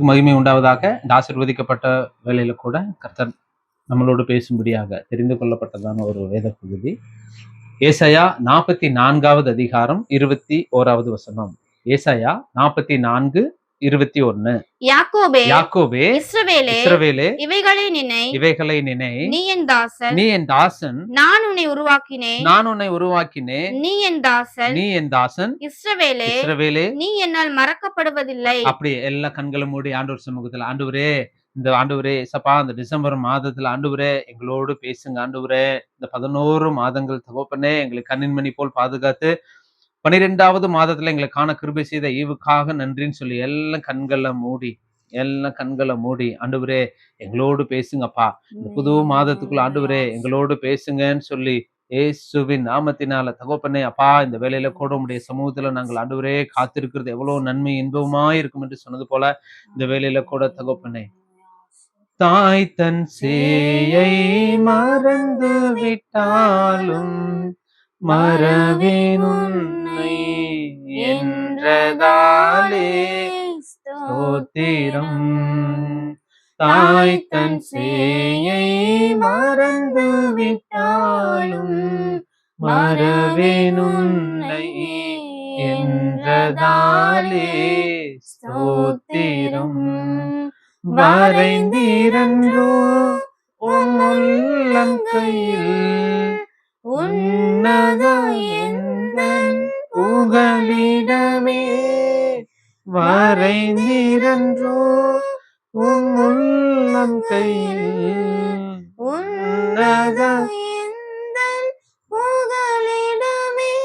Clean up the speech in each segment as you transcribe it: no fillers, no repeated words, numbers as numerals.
நாமத்துக்கு மகிமை உண்டாவதாக. இந்த ஆசீர்வதிக்கப்பட்ட வேளையில கூட கர்த்தர் நம்மளோடு பேசும்படியாக தெரிந்து கொள்ளப்பட்டதான ஒரு வேத பகுதி. ஏசாயா 44வது அதிகாரம் 21வது வசனம். ஏசாயா 44:21. யாக்கோபே, இஸ்ரவேலே, இவைகளை நினை, நீ என் தாசன், நான் உன்னை உருவாக்கினேன், நீ என் தாசன், இஸ்ரவேலே, நீ என்னால் மறக்கப்படுவதில்லை. அப்படி எல்லா கண்களும் மூடி ஆண்டவர் சமூகத்துல, ஆண்டவரே சப்பா, இந்த டிசம்பர் மாதத்துல ஆண்டவரே எங்களோடு பேசுங்க. ஆண்டவரே இந்த 11 மாதங்கள் தகப்பனே எங்களை கண்ணின் மணி போல் பாதுகாத்து 12வது மாதத்துல எங்களை காண கிருபை செய்த ஈவுக்காக நன்றின்னு சொல்லி எல்லாம் கண்களை மூடி ஆண்டவரே எங்களோடு பேசுங்கப்பா. இந்த புது மாதத்துக்குள்ள ஆண்டவரே எங்களோடு பேசுங்கன்னு சொல்லி இயேசுவின் நாமத்தினால தகப்பனே அப்பா, இந்த வேலையில கூட உடைய சமூகத்துல நாங்கள் ஆண்டவரே காத்திருக்கிறது எவ்வளவு நன்மை இன்பமாய் இருக்கும் என்று சொன்னது போல இந்த வேலையில கூட தகப்பனே, தாய் தன் சேயை மறந்து விட்டாலும் மறவேன் உன்னை என்றதாலே ஸ்தோத்திரம். தாய் தன் சேயை மறந்து விட்டாலும் மறவேன் உன்னை என்றதாலே ஸ்தோத்திரம். வரைந்திரன்றோ உன் உள்ளங்கையில் உன்னத எந்தன் புகலிடமே. வரைந்திரன்றோ உன் உள்ளங்கையில் உன்னத எந்தன் புகலிடமே.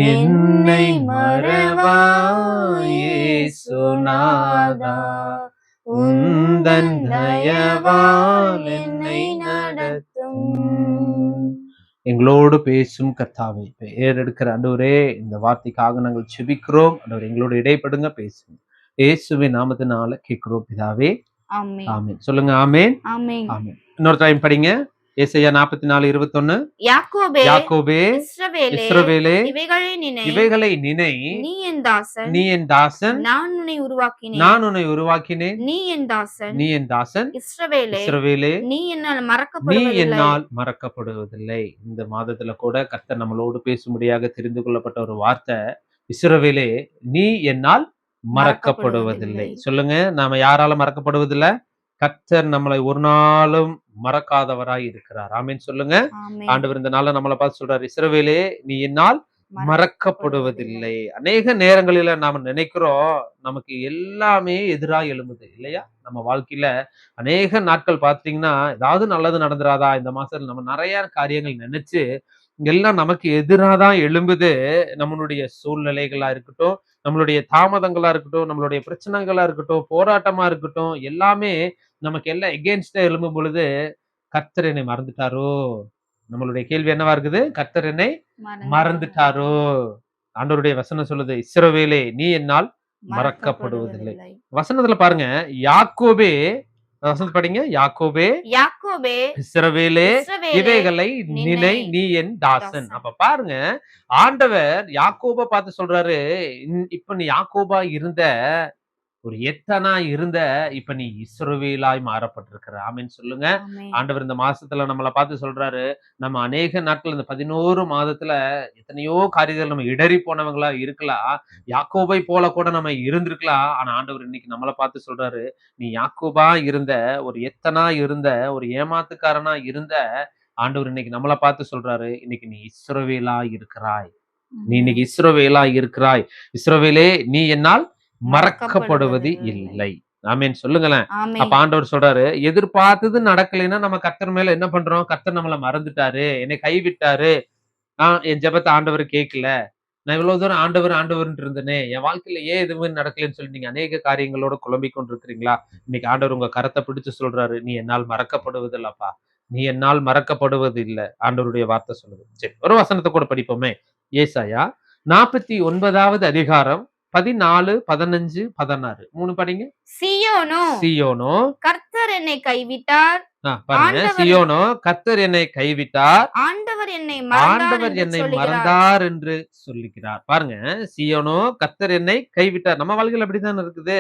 என்னை மறவாய் இயேசுநாதா, உந்தன் தயவால் என்னை நடத்தும். எங்களோடு பேசும் கர்த்தாவே, ஏறெடுக்கிற ஆண்டவரே இந்த வார்த்தைக்காக நாங்கள் செபிக்கிறோம். ஆண்டவரே எங்களோடு இடைப்படுங்க, பேசுங்க. இயேசுவின் நாமத்தினால கேட்கிறோம் பிதாவே, ஆமென். சொல்லுங்க ஆமென், ஆமென். இன்னொரு டைம் படிங்க. ஏசாயா 44:21. யாக்கோபே, இஸ்ரவேலே, இவைகளை நினை, நீ என் தாசன், நான் உன்னை உருவாக்கினேன், நீ என் தாசன், இஸ்ரவேலே, நீ என்னால் மறக்கப்படுவதில்லை. இந்த மாதத்துல கூட கர்த்தர் நம்மளோடு பேசும்படியாக தெரிந்து கொள்ளப்பட்ட ஒரு வார்த்தை, இஸ்ரவேலே நீ என்னால் மறக்கப்படுவதில்லை. சொல்லுங்க, நாம யாரால மறக்கப்படுவதில்லை? கர்த்தர் நம்மளை ஒரு நாளும் மறக்காதவராய் இருக்கிறார். ஆமீன் சொல்லுங்க. ஆண்டவர் இந்த நாள்ல நம்மளை பார்த்து சொல்றாரு, இஸ்ரவேலே நீ என்னால் மறக்கப்படுவதில்லை. அநேக நேரங்களில நாம நினைக்கிறோம் நமக்கு எல்லாமே எதிராக எழும்புது இல்லையா? நம்ம வாழ்க்கையில அநேக நாட்கள் பார்த்தீங்கன்னா ஏதாவது நல்லது நடந்துராதா இந்த மாசத்துல, நம்ம நிறைய காரியங்கள் நினைச்சு எல்லாம் நமக்கு எதிராதான் எழும்புது. நம்மளுடைய சூழ்நிலைகளா இருக்கட்டும், நம்மளுடைய தாமதங்களா இருக்கட்டும், நம்மளுடைய பிரச்சனைகளா இருக்கட்டும், போராட்டமா இருக்கட்டும், எல்லாமே நமக்கு எல்லாம் எகெயின்ஸ்டா எழும்பும் பொழுது கர்த்தர் என்னை மறந்துட்டாரோ? நம்மளுடைய கேள்வி என்னவா இருக்குது? கர்த்தர் என்னை மறந்துட்டாரோ? ஆண்டவருடைய வசனம் சொல்லுது, இஸ்ரவேலே நீ என்னால் மறக்கப்படுவதில்லை. வசனத்துல பாருங்க, யாக்கோபே, வசனத்தை படிங்க. யாக்கோபே, இஸ்ரவேலே, இவைகளை நினை, நீ என் தாசன். அப்ப பாருங்க, ஆண்டவர் யாக்கோபா பார்த்து சொல்றாரு, இப்ப நீ யாக்கோபா இருந்த, ஒரு எத்தனா இருந்த, இப்ப நீ இஸ்ரவேலாய் மாறப்பட்டிருக்கிற. ஆமீன் சொல்லுங்க. ஆண்டவர் இந்த மாசத்துல நம்மளை பார்த்து சொல்றாரு, நம்ம அநேக நாட்கள் இந்த 11 மாதத்துல எத்தனையோ காரியங்கள் நம்ம இடறி போனவங்களா இருக்கலாம், யாக்கோபை போல கூட நம்ம இருந்திருக்கலாம். ஆனா ஆண்டவர் இன்னைக்கு நம்மளை பார்த்து சொல்றாரு, நீ யாக்கோபா இருந்த, ஒரு எத்தனா இருந்த, ஒரு ஏமாத்துக்காரனா இருந்த, ஆண்டவர் இன்னைக்கு நம்மளை பார்த்து சொல்றாரு, இன்னைக்கு நீ இஸ்ரவேலா இருக்கிறாய். நீ இன்னைக்கு இஸ்ரவேலா இருக்கிறாய். இஸ்ரவேலே நீ என்னால் மறக்கப்படுவது இல்லை. ஆமீன் சொல்லுங்களேன். அப்ப ஆண்டவர் சொல்றாரு, எதிர்பார்த்தது நடக்கலைன்னா நம்ம கர்த்தர் மேல என்ன பண்றோம்? கர்த்தர் நம்மளை மறந்துட்டாரு, என்னை கைவிட்டாரு, என் ஜெபத்தை ஆண்டவர் கேட்கல, நான் இவ்வளவு தூரம் ஆண்டவர் இருந்தேனே, என் வாழ்க்கையில ஏன் எதுவுமே நடக்கலன்னு சொல்லி நீங்க அநேக காரியங்களோட குழம்பி கொண்டிருக்கிறீங்களா? இன்னைக்கு ஆண்டவர் உங்க கரத்தை பிடிச்சு சொல்றாரு, நீ என்னால் மறக்கப்படுவது இல்லப்பா, நீ என்னால் மறக்கப்படுவது இல்லை. ஆண்டவருடைய வார்த்தை சொல்லுது. சரி, ஒரு வசனத்தை கூட படிப்போமே. ஏசாயா 49வது அதிகாரம் 14, 15, 16 3 படிங்க. சீயோனோ கர்த்தர் என்னை கைவிட்டார், பாருங்க, சீயோனோ கர்த்தர் என்னை கைவிட்டார், ஆண்டவர் என்னை மறந்தார் என்று சொல்லுகிறார். பாருங்க, சீயோனோ கர்த்தர் என்னை கைவிட்டார். நம்ம வாழ்க்கையில அப்படித்தான் இருக்குது.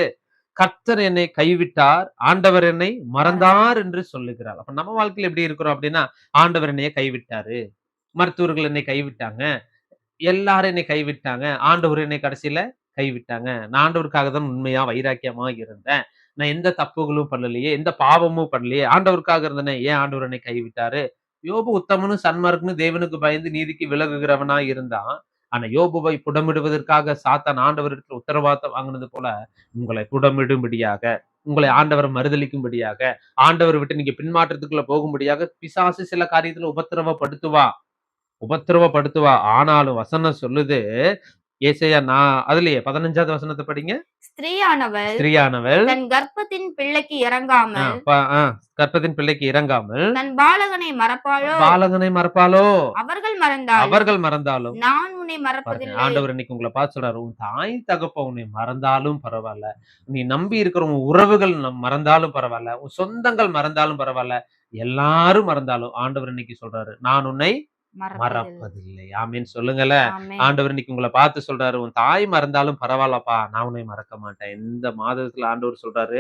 கர்த்தர் என்னை கைவிட்டார், ஆண்டவர் என்னை மறந்தார் என்று சொல்லுகிறார். அப்ப நம்ம வாழ்க்கையில எப்படி இருக்கிறோம் அப்படின்னா, ஆண்டவர் என்னைய கைவிட்டாரு, மருத்துவர்கள் என்னை கைவிட்டாங்க, எல்லாரும் என்னை கைவிட்டாங்க, ஆண்டவர் என்னை கடைசியில கைவிட்டாங்க. நான் ஆண்டவருக்காக தான் உண்மையா வைராக்கியமா இருந்தேன். நான் எந்த தப்புகளும் பண்ணலையே, எந்த பாவமும் பண்ணலையே, ஆண்டவருக்காக இருந்தனே, ஏன் ஆண்டவர் என்னை கைவிட்டாரு? யோபு உத்தமனு சன்மார்க்கனு தேவனுக்கு பயந்து நீதிக்கு விலகுகிறவனா இருந்தான். ஆனா யோபுவை புடமிடுவதற்காக சாத்தான் ஆண்டவரிடத்தில் உத்தரவாதம் வாங்கினது போல உங்களை புடமிடும்படியாக, உங்களை ஆண்டவர் மறுதலிக்கும்படியாக, ஆண்டவர் விட்டு நீங்க பின்மாற்றத்துக்குள்ள போகும்படியாக பிசாசு சில காரியத்துல உபத்திரவப்படுத்துவா. ஆனாலும் வசனம் சொல்லுது, ஏசாயா அதுலயே 15வது வசனத்தை படிங்க. ஸ்திரீயானவள் தன் கர்ப்பத்தின் பிள்ளைக்கு இறங்காமல் தன் பாலகனை மறப்பாளோ? அவர்கள் மறந்தாலும் நான் உன்னை மறப்பதில்லை. ஆண்டவர் இன்னைக்கு உங்களை பார்த்து சொல்றாரு, உன் தாய் தகப்ப உன்னை மறந்தாலும் பரவாயில்ல, நீ நம்பி இருக்கிற உன் உறவுகள் மறந்தாலும் பரவாயில்ல, உன் சொந்தங்கள் மறந்தாலும் பரவாயில்ல, எல்லாரும் மறந்தாலும் ஆண்டவர் இன்னைக்கு சொல்றாரு, நான் உன்னை மறப்பதில்லை. ஆமீன் சொல்லுங்களேன். ஆண்டவர் இன்னைக்கு உங்களை பார்த்து சொல்றாரு, உன் தாய் மறந்தாலும் பரவாயில்லப்பா, நான் உன்னை மறக்க மாட்டேன். இந்த மாதத்துல ஆண்டவர் சொல்றாரு,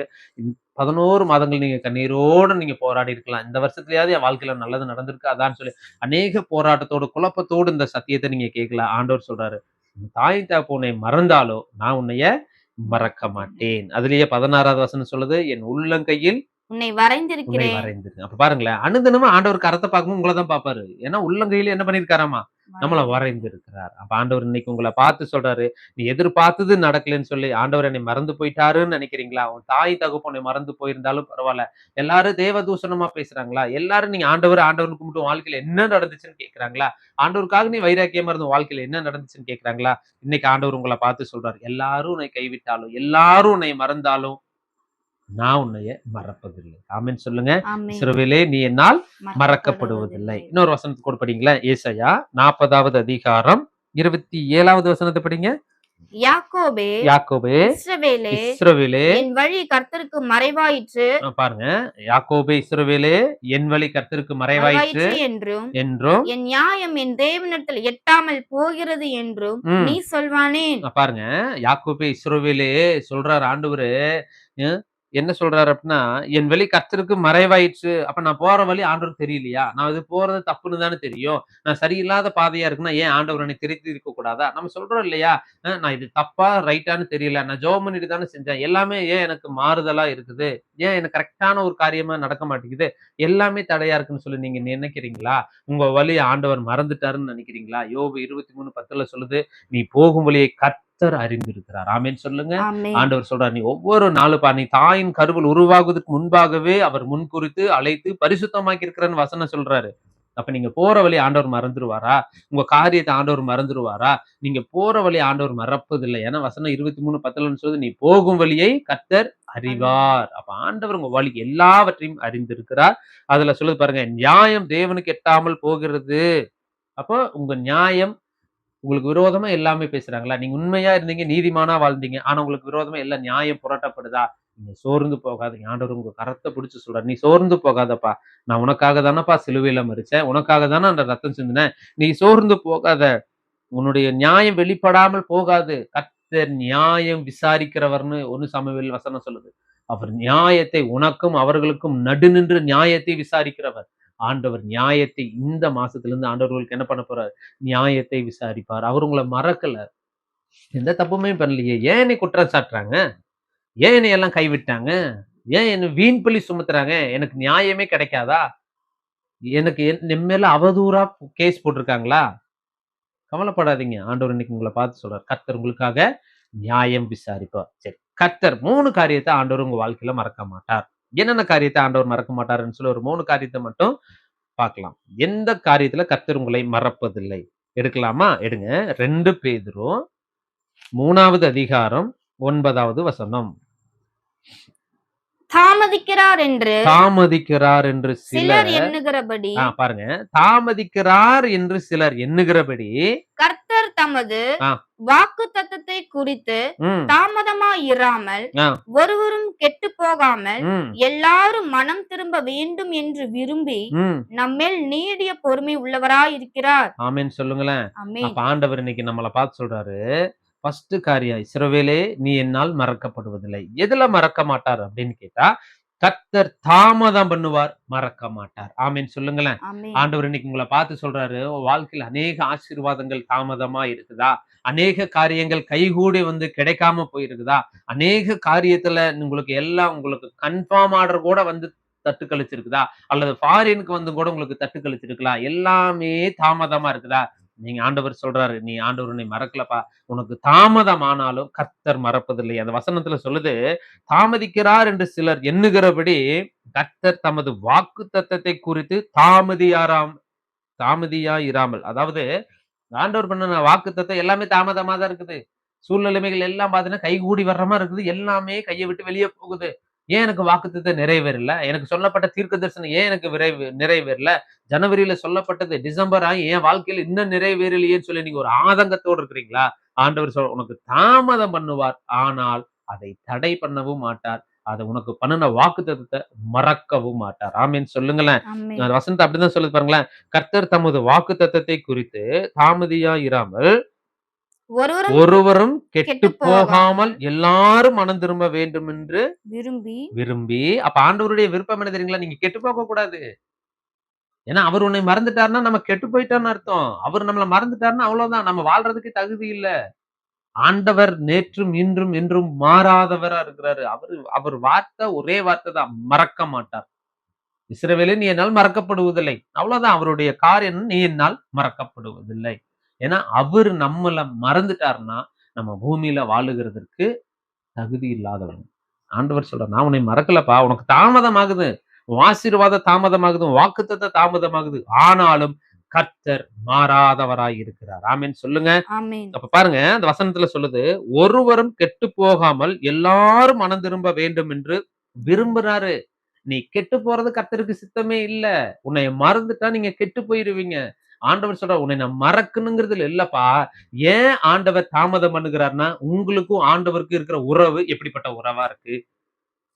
11 மாதங்கள் நீங்க கண்ணீரோடு நீங்க போராடி இருக்கலாம், இந்த வருஷத்துலயாவது என் வாழ்க்கையில நல்லது நடந்திருக்கு அதான்னு சொல்லி அநேக போராட்டத்தோடு குழப்பத்தோடு இந்த சத்தியத்தை நீங்க கேட்கல. ஆண்டவர் சொல்றாரு, உன் தாய் தகப்ப உன்னை மறந்தாலோ நான் உன்னைய மறக்க மாட்டேன். அதுலயே 16வது வசனம் சொல்லுது, என் உள்ளங்கையில் உன்னை வரைந்திருக்கிறேன். அப்ப பாருங்களேன், அனுதினமா ஆண்டவர் கரத்தை பார்க்கும்போது உங்களை தான் பாப்பாரு. ஏன்னா உள்ளங்கையில என்ன பண்ணிருக்காராமா, நம்மள வரைந்திருக்கிறார். அப்ப ஆண்டவர் இன்னைக்கு உங்களை பார்த்து சொல்றாரு, நீ எதிர்பார்த்தது நடக்கலன்னு சொல்லி ஆண்டவர் என்னை மறந்து போயிட்டாருன்னு நினைக்கிறீங்களா? உன் தாய் தகப்பனை மறந்து போயிருந்தாலும் பரவாயில்ல. எல்லாரும் தேவதூஷணமா பேசுறாங்களா? எல்லாரும் நீங்க ஆண்டவருக்கு மட்டும் வாழ்க்கையில என்ன நடந்துச்சுன்னு கேட்கிறாங்களா? ஆண்டவருக்காக நீ வைராக்கியமா இருந்த வாழ்க்கையில என்ன நடந்துச்சுன்னு கேட்கிறாங்களா? இன்னைக்கு ஆண்டவர் உங்களை பார்த்து சொல்றாரு, எல்லாரும் உன்னை கைவிட்டாலும், எல்லாரும் உன்னை மறந்தாலும் நான் உன்னைய மறப்பதில்லை. ஆமென் சொல்லுங்க. இஸ்ரவேலே, நீ என்னால் மறக்கப்படுவதில்லை. இன்னொரு வசனத்துக்கு கூட படிங்களா, ஏசாயா 40வது அதிகாரம் 27வது வசனத்தை படிங்க. யாக்கோபே இஸ்ரவேலே, என் வழி கர்த்தருக்கு மறைவாயிற்று. பாருங்க, யாக்கோபே இஸ்ரவேலே, என் வழி கர்த்தருக்கு மறைவாயிற்று என்றும் என் நியாயம் என் தேவனிடத்தில் எட்டாமல் போகிறது என்றும் நீ சொல்வானேன். பாருங்க, யாக்கோபே இஸ்ரவேலே சொல்றார் ஆண்டவரு. என்ன சொல்றாரு அப்படின்னா, என் வழி கர்த்தருக்கு மறைவாயிடுச்சு. அப்ப நான் போற வழி ஆண்டவருக்கு தெரியலையா? நான் இது போறது தப்புன்னு தானே தெரியும். நான் சரியில்லாத பாதையா இருக்குன்னா ஏன் ஆண்டவர் என்னை திருத்தி இருக்க கூடாதா? நம்ம சொல்றோம் இல்லையா, நான் இது தப்பா ரைட்டான்னு தெரியல, நான் ஜெபம் பண்ணிட்டு தானே செஞ்சேன், எல்லாமே ஏன் எனக்கு மாறுதலா இருக்குது, ஏன் எனக்கு கரெக்டான ஒரு காரியமா நடக்க மாட்டேங்குது, எல்லாமே தடையா இருக்குன்னு சொல்லி நீங்க நினைக்கிறீங்களா? உங்க வழி ஆண்டவர் மறந்துட்டாருன்னு நினைக்கிறீங்களா? யோபு 23:10 சொல்லுது, நீ போகும் வழியை கர்த்தர் அறிந்திருக்கிறார். ஆமென் சொல்லுங்க. ஆண்டவர் சொல்றார், நீ ஒவ்வொரு நாளுப்பா, நீ தாயின் கருவில் உருவாகுவதற்கு முன்பாகவே அவர் முன்குறித்து அழைத்து பரிசுத்தமாக்கி இருக்கிறன்னு வசனம் சொல்றாரு. அப்ப நீங்க போற வழி ஆண்டவர் மறந்துருவாரா? உங்க காரியத்தை ஆண்டவர் மறந்துருவாரா? நீங்க போற வழி ஆண்டவர் மறப்பதில்லை. ஏன்னா வசனம் 23:10 சொல்லுது, நீ போகும் வழியை கர்த்தர் அறிவார். அப்ப ஆண்டவர் உங்க வழி எல்லாவற்றையும் அறிந்திருக்கிறார். அதுல சொல்லுது பாருங்க, நியாயம் தேவனுக்கு எட்டாமல் போகிறது. அப்போ உங்க நியாயம், உங்களுக்கு விரோதமா எல்லாமே பேசுறாங்களா? நீங்க உண்மையா இருந்தீங்க, நீதிமானா வாழ்ந்தீங்க, ஆனா உங்களுக்கு விரோதமா எல்லா நியாயம் புரட்டப்படுதா? நீங்க சோர்ந்து போகாதீங்க. ஆண்டவர் உங்க கரத்தை பிடிச்சு சொல்றாரு, நீ சோர்ந்து போகாதப்பா, நான் உனக்காக தானப்பா சிலுவையில மரிச்சேன், உனக்காக தானே அந்த ரத்தம் சிந்தினேன், நீ சோர்ந்து போகாத, உன்னுடைய நியாயம் வெளிப்படாமல் போகாது. கர்த்தர் நியாயம் விசாரிக்கிறவர்னு 1 சாமுவேல் வசனம் சொல்லுது. அவர் நியாயத்தை உனக்கும் அவர்களுக்கும் நடுநின்று நியாயத்தை விசாரிக்கிறவர். ஆண்டவர் நியாயத்தை இந்த மாசத்துல இருந்து ஆண்டவர்களுக்கு என்ன பண்ண போறாரு, நியாயத்தை விசாரிப்பார். அவர் உங்களை மறக்கல, எந்த தப்புமே பண்ணலையே, ஏன் என்னை குற்றம் சாட்டுறாங்க, ஏன் என்னை எல்லாம் கைவிட்டாங்க, ஏன் என்ன வீண் பழி சுமத்துறாங்க, எனக்கு நியாயமே கிடைக்காதா, எனக்கு என் மேல அவதூறா கேஸ் போட்டிருக்காங்களா? கவலைப்படாதீங்க, ஆண்டவர் இன்னைக்கு உங்களை பார்த்து சொல்றார், கர்த்தர் உங்களுக்காக நியாயம் விசாரிப்பார். சரி, கர்த்தர் 3 காரியத்தை ஆண்டவர் உங்க வாழ்க்கையில மறக்க மாட்டார். என்னென்ன காரியத்தை ஆண்டவர் மறக்க மாட்டாருன்னு சொல்லி ஒரு 3 காரியத்தை மட்டும் பார்க்கலாம். எந்த காரியத்துல கர்த்தர் உங்களை மறப்பதில்லை? எடுக்கலாமா? எடுங்க. 2 பேதுரு 3வது அதிகாரம் 9வது வசனம். தாமதிக்கிறார் என்று சிலர் எண்ணுகிறபடி, பாருங்க, தாமதிக்கிறார் என்று சிலர் எண்ணுகிறபடி கர்த்தர் தமது வாக்குத்தத்தத்தை குறித்து தாமதமாயிராமல் ஒருவரும் கெட்டு போகாமல் எல்லாரும் மனம் திரும்ப வேண்டும் என்று விரும்பி நம்மேல் நீடிய பொறுமை உள்ளவராய் இருக்கிறார். ஆமென் சொல்லுங்களேன். ஆண்டவர் இன்னைக்கு நம்மளை பார்த்து சொல்றாரு, ஃபர்ஸ்ட் காரியம், இஸ்ரவேலே நீ என்னால் மறக்கப்படுவதில்லை. எதுல மறக்க மாட்டார் அப்படின்னு கேட்டா, கர்த்தர் தாமதம் பண்ணுவார், மறக்க மாட்டார். ஆமென் சொல்லுங்களேன். ஆமென். ஆண்டவர் இன்னைக்கு உங்களை பார்த்து சொல்றாரு, உன் வாழ்க்கையில அநேக ஆசீர்வாதங்கள் தாமதமா இருக்குதா? அநேக காரியங்கள் கைகூடி வந்து கிடைக்காம போயிருக்குதா? அநேக காரியத்துல உங்களுக்கு கன்ஃபார்ம் ஆர்டர் கூட வந்து தட்டு கழிச்சிருக்குதா? அல்லது ஃபாரினுக்கு வந்து கூட உங்களுக்கு தட்டு கழிச்சிருக்கலாம். எல்லாமே தாமதமா இருக்குதா? நீங்க ஆண்டவர் சொல்றாரு, நீ ஆண்டவர் உன்னை மறக்கலப்பா. உனக்கு தாமதமானாலும் கர்த்தர் மறப்பதில்லை. அந்த வசனத்துல சொல்லுது, தாமதிக்கிறார் என்று சிலர் எண்ணுகிறபடி கர்த்தர் தமது வாக்குத்தத்தத்தை குறித்து தாமதியாயிராமல். அதாவது ஆண்டவர் பண்ண வாக்குத்தத்தம் எல்லாமே தாமதமா தான் இருக்குது. சூழ்நிலைமைகள் எல்லாம் பாத்தீங்கன்னா கைகூடி வர்ற மாதிரி இருக்குது. எல்லாமே கையை விட்டு வெளியே போகுது. ஏன் எனக்கு வாக்குத்தத்தம் நிறைவேறல? எனக்கு சொல்லப்பட்ட தீர்க்க தரிசனம் ஏன் எனக்கு நிறைவேறல? ஜனவரியில சொல்லப்பட்டது டிசம்பர் ஆகி என் வாழ்க்கையில இன்னும் நிறைவேறலையேன்னு சொல்லி நீங்க ஒரு ஆதங்கத்தோடு இருக்கிறீங்களா? ஆண்டவர் உனக்கு தாமதம் பண்ணுவார், ஆனால் அதை தடை பண்ணவும் மாட்டார். அதை உனக்கு பண்ணின வாக்குத்தத்தத்தை மறக்கவும் மாட்டார். ஆமென் சொல்லுங்களேன். ஆமென். அந்த வசனத்தை அப்படிதான் சொல்லுது பாருங்களேன். கர்த்தர் தமது வாக்குத்தத்தத்தை குறித்து தாமதியாயிராமல் ஒருவரும் கெட்டு போகாமல் எல்லாரும் மனம் திரும்ப வேண்டும் என்று விரும்பி. அப்ப ஆண்டவருடைய விருப்பம் என்ன தெரியுங்களா? நீங்க கெட்டு போக கூடாது. ஏன்னா அவர் உன்னை மறந்துட்டாருன்னா நம்ம கெட்டு போயிட்டோம்னு அர்த்தம். அவர் நம்மள மறந்துட்டாருன்னா அவ்வளவுதான், நம்ம வாழ்றதுக்கு தகுதி இல்ல. ஆண்டவர் நேற்றும் இன்றும் என்றும் மாறாதவரா இருக்கிறாரு. அவர் வார்த்தை ஒரே வார்த்தை தான், மறக்க மாட்டார். இஸ்ரவேலே நீ என்னால் மறக்கப்படுவதில்லை. அவ்வளவுதான் அவருடைய காரியம், நீ என்னால் மறக்கப்படுவதில்லை. ஏன்னா அவர் நம்மள மறந்துட்டாருன்னா நம்ம பூமியில வாழுகிறதற்கு தகுதி இல்லாதவன். ஆண்டவர் சொல்ற, நான் உன்னை மறக்கலப்பா, உனக்கு தாமதமாகுது, ஆசீர்வாத தாமதமாகுது, வாக்குத்தத்த தாமதமாகுது, ஆனாலும் கர்த்தர் மாறாதவராய் இருக்கிறார். ஆமென் சொல்லுங்க. அப்ப பாருங்க, அந்த வசனத்துல சொல்லுது, ஒருவரும் கெட்டு போகாமல் எல்லாரும் மனம் திரும்ப வேண்டும் என்று விரும்புறாரு. நீ கெட்டு போறது கர்த்தருக்கு சித்தமே இல்ல. உன்னை மறந்துட்டா நீங்க கெட்டு போயிருவீங்க. ஆண்டவர் சொல்ற, உன்னை நான் மறக்கணுங்கிறது இல்லப்பா. ஏன் ஆண்டவர் தாமதம் பண்ணுகிறார்னா, உங்களுக்கும் ஆண்டவருக்கு இருக்கிற உறவு எப்படிப்பட்ட உறவா இருக்கு?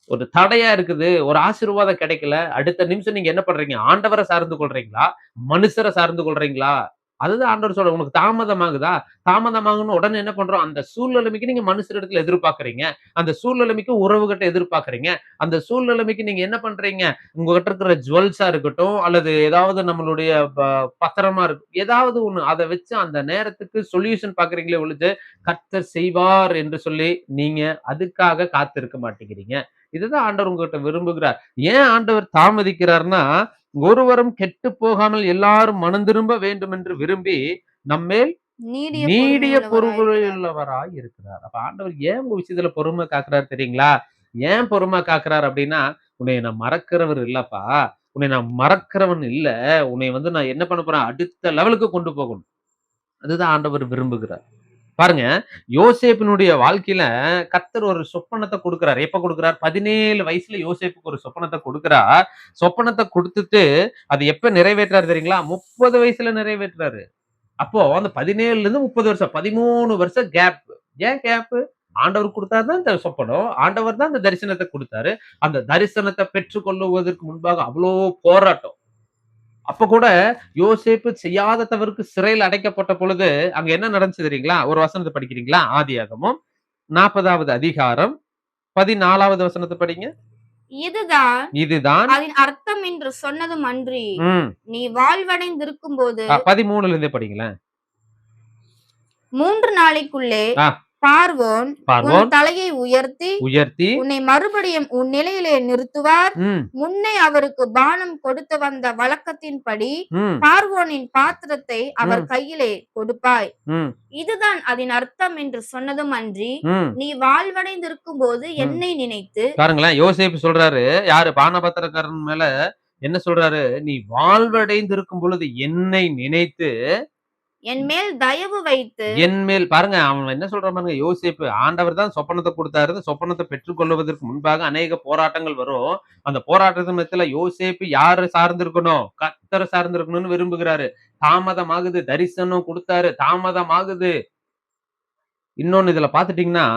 ஒரு தடையா இருக்குது, ஒரு ஆசீர்வாதம் கிடைக்கல, அடுத்த நிமிஷம் நீங்க என்ன பண்றீங்க? ஆண்டவரை சார்ந்து கொள்றீங்களா? மனுஷரை சார்ந்து கொள்றீங்களா? அதுதான் ஆண்டவர் சொல்ற, உனக்கு தாமதமாகுதா? தாமதமாகணும் உடனே என்ன பண்றோம்? அந்த சூழ்நிலைமைக்கு நீங்க மனுஷரிடத்துல எதிர்பார்க்கறீங்க. அந்த சூழ்நிலைமைக்கு உறவுகிட்ட எதிர்பார்க்கறீங்க. அந்த சூழ்நிலைமைக்கு நீங்க என்ன பண்றீங்க? உங்ககிட்ட இருக்கிற ஜுவல்ஸா இருக்கட்டும், அல்லது ஏதாவது நம்மளுடைய பத்திரமா இருக்கும், ஏதாவது ஒண்ணு அதை வச்சு அந்த நேரத்துக்கு சொல்யூஷன் பாக்குறீங்களே ஒழிச்சு, கர்த்தர் செய்வார் என்று சொல்லி நீங்க அதுக்காக காத்திருக்க மாட்டேங்கிறீங்க. இதுதான் ஆண்டவர் உங்ககிட்ட விரும்புகிறார். ஏன் ஆண்டவர் தாமதிக்கிறார்னா, ஒருவரும் கெட்டு போகாமல் எல்லாரும் மனம் திரும்ப வேண்டும் என்று விரும்பி நம்மேல் நீடிய பொறுமையுள்ளவராய் இருக்கிறார். அப்ப ஆண்டவர் ஏன் உங்க விஷயத்துல பொறுமை காக்குறாரு தெரியுங்களா? ஏன் பொறுமை காக்குறார் அப்படின்னா, உன்னை நான் மறக்கிறவர் இல்லப்பா, உன்னை நான் மறக்கிறவன் இல்ல, உன்னை வந்து நான் என்ன பண்ண போறேன்? அடுத்த லெவலுக்கு கொண்டு போகணும். அதுதான் ஆண்டவர் விரும்புகிறார். பாருங்க, யோசேப்பினுடைய வாழ்க்கையில கர்த்தர் ஒரு சொப்பனத்தை கொடுக்கிறார். எப்ப கொடுக்கிறார்? 17 வயசுல யோசேப்புக்கு ஒரு சொப்பனத்தை கொடுக்கிறார். சொப்பனத்தை கொடுத்துட்டு அது எப்ப நிறைவேற்றாரு தெரியுங்களா? 30 வயசுல நிறைவேற்றாரு. அப்போ அந்த 17ல இருந்து 30 வருஷம், 13 வருஷம் கேப். ஏன் கேப்? ஆண்டவர் கொடுத்தாருதான் இந்த சொப்பனம், ஆண்டவர் தான் இந்த தரிசனத்தை கொடுத்தாரு. அந்த தரிசனத்தை பெற்றுக் கொள்ளுவதற்கு முன்பாக அவ்வளோ போராட்டம். அப்ப கூட யோசேப்பு செய்யாத தவறுக்கு சிறையில் அடைக்கப்பட்ட பொழுது அங்க என்ன நடந்துச்சு தெரியுங்களா? ஒரு வசனத்தை படிக்கிறீங்களா? ஆதியாகமம் 40வது அதிகாரம் 14வது வசனத்தை படிங்க. இதுதான் அதன் அர்த்தம் என்று சொன்னதும் அன்றி, நீ வாழ்வடைந்திருக்கும் போது 13ல இருந்தே படிங்களேன். 3 நாளைக்குள்ளே பார்வோன் உன் தலையை உயர்த்தி உன்னை மறுபடியும் உன் நிலையிலே நிறுத்துவார். முன்னே அவருக்கு பானம் கொடுத்து வந்த வழக்கத்தின்படி பார்வோனின் பாத்திரத்தை அவர் கையிலே கொடுப்பாய். இதுதான் அதன் அர்த்தம் என்று சொன்னதும் அன்றி, நீ வாழ்வடைந்திருக்கும் போது என்னை நினைத்து. பாருங்களேன், யோசேப்பு சொல்றாரு, யாரு? பானபத்திரக்காரன் மேல என்ன சொல்றாரு? நீ வாழ்வடைந்திருக்கும் பொழுது என்னை நினைத்து என் மேல் தயவு வைத்து. என் மேல் பாருங்க, அவன் என்ன சொல்றான் பாருங்க. யோசேப்பு, ஆண்டவர் தான் சொப்பனத்தை கொடுத்தாரு. சொப்பனத்தை பெற்றுக் கொள்வதற்கு முன்பாக அநேக போராட்டங்கள் வரும். அந்த போராட்டத்தின் மத்தியில யோசேப்பு யாரு சார்ந்திருக்கணும்? கர்த்தரை சார்ந்திருக்கணும்னு விரும்புகிறாரு. தாமதமாகுது, தரிசனம் கொடுத்தாரு, தாமதமாகுது. இன்னொன்னு இதுல பாத்துட்டீங்கன்னா,